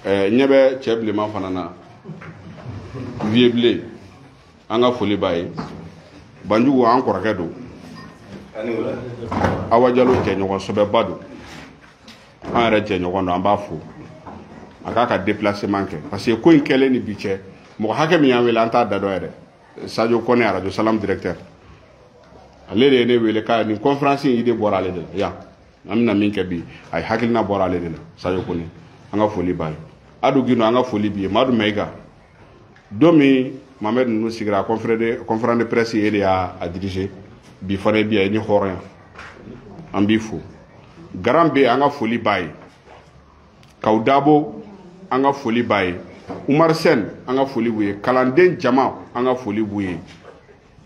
ɲɛ bɛ cɛ bilenman fana na vieux blé an ka foli b'a ye Banjugu an kɔrɔkɛ don Awa Jalo jɛɲɔgɔn sɛbɛba don an yɛrɛ jɛɲɔgɔn don an b'a fo a k'a ka déplacement kɛ parce que ko in kɛlen ni bi cɛ mɔgɔ hakɛ min y'an wele an t'a da dɔn yɛrɛ Sadio Kone Radio Salam directeur ale de ye ne wele k'a nin conférence in idée bɔra ale de la yan an bɛna min kɛ bi a ye hakilina bɔra ale de la Sadio Kone an ka foli b'a ye Adu Gindo an ka foli b'i ye Madu Meiga don min Mohamed ninnu sigira conférence de presse ye de y'a diriger bi fana bi a ye ni hɔrɔnya an b'i fo Garan bɛ an ka foli b'a ye Kaw Dabo an ka foli b'a ye Umar Sen an ka foli b'u ye kalanden jama an ka foli b'u ye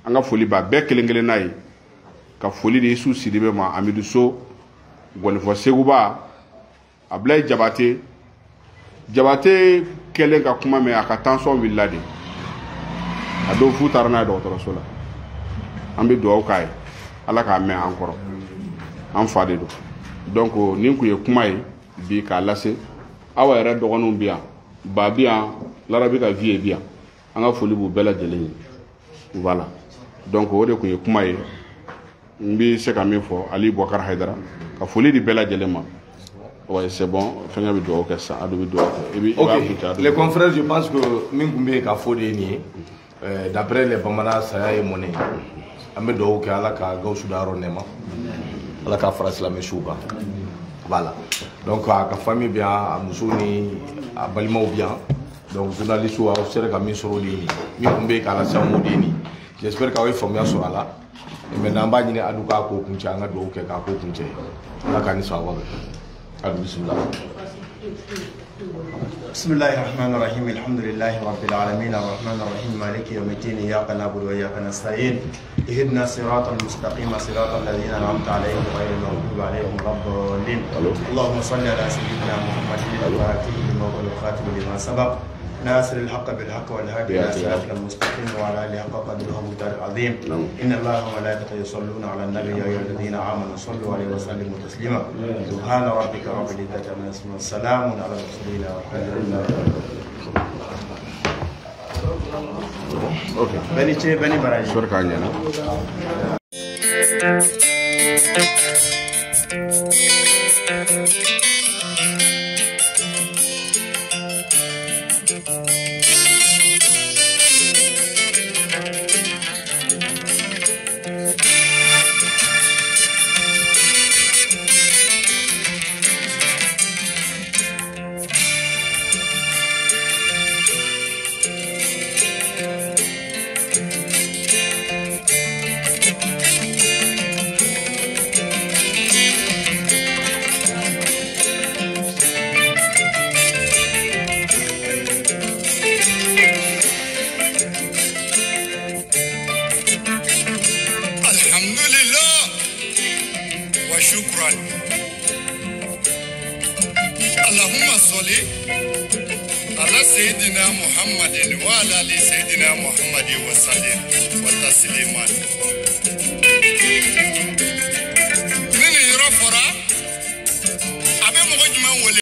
an ka foli b'a bɛɛ kelen kelenna ye ka foli di Isu Sidibe ma Amidu So Gɔnifɔ Seguba Ablaye Jabate kɛlen ka kuma mɛn a ka tension wulila de a don fu taara n'a ye dɔgɔtɔrɔso la an bɛ dugawu k'a ye Ala k'a mɛn an kɔrɔ an fa de don donc nin kun ye kuma ye bi k'a lase aw yɛrɛ dɔgɔninw bi yan ba bi yan larabi ka vie bi yan an ka foli b'u bɛɛ lajɛlen ye voilà donc o de kun ye kuma ye n bi se ka min fɔ Ali Boubacar Haidara ka foli di bɛɛ lajɛlen ma. Ouais, c'est bon. Ok, les confrères, je pense que Mingoumbe Kafodeni, d'après les Bamana, ça y est monnaie. Amedo Kalaka, Gausudaro Nema, la Kafras la Meshuba. Voilà. Donc, à la famille bien, à Moussouni, à Balimo bien. Donc, journaliste ou à Osserka Missouri, Mingoumbe Kalasamoudini. J'espère qu'à formé sur là. Et maintenant, Bagine Aduka Kokunchanga, Doke Kakokunche. La Kanisa. بسم الله الرحمن الرحيم الحمد لله رب العالمين الرحمن الرحيم مالك يوم الدين إياك نعبد وإياك نستعين اهدنا الصراط المستقيم صراط الذين أنعمت عليهم غير المغضوب عليهم ولا الضالين اللهم صل على سيدنا محمد الفاتح لما أغلق والخاتم لما سبق ناصر الحق بالحق والهادي الى صراط المستقيم وعلى اله حق قدره ومقداره العظيم ان الله وملائكته يصلون على النبي يا ايها الذين امنوا صلوا عليه وسلموا تسليما سبحان ربك رب العزه عما يصفون والسلام على المرسلين والحمد لله. اوكي بني براجي سيدنا محمد وعلى آل سيدنا محمد وسلم وتسليما.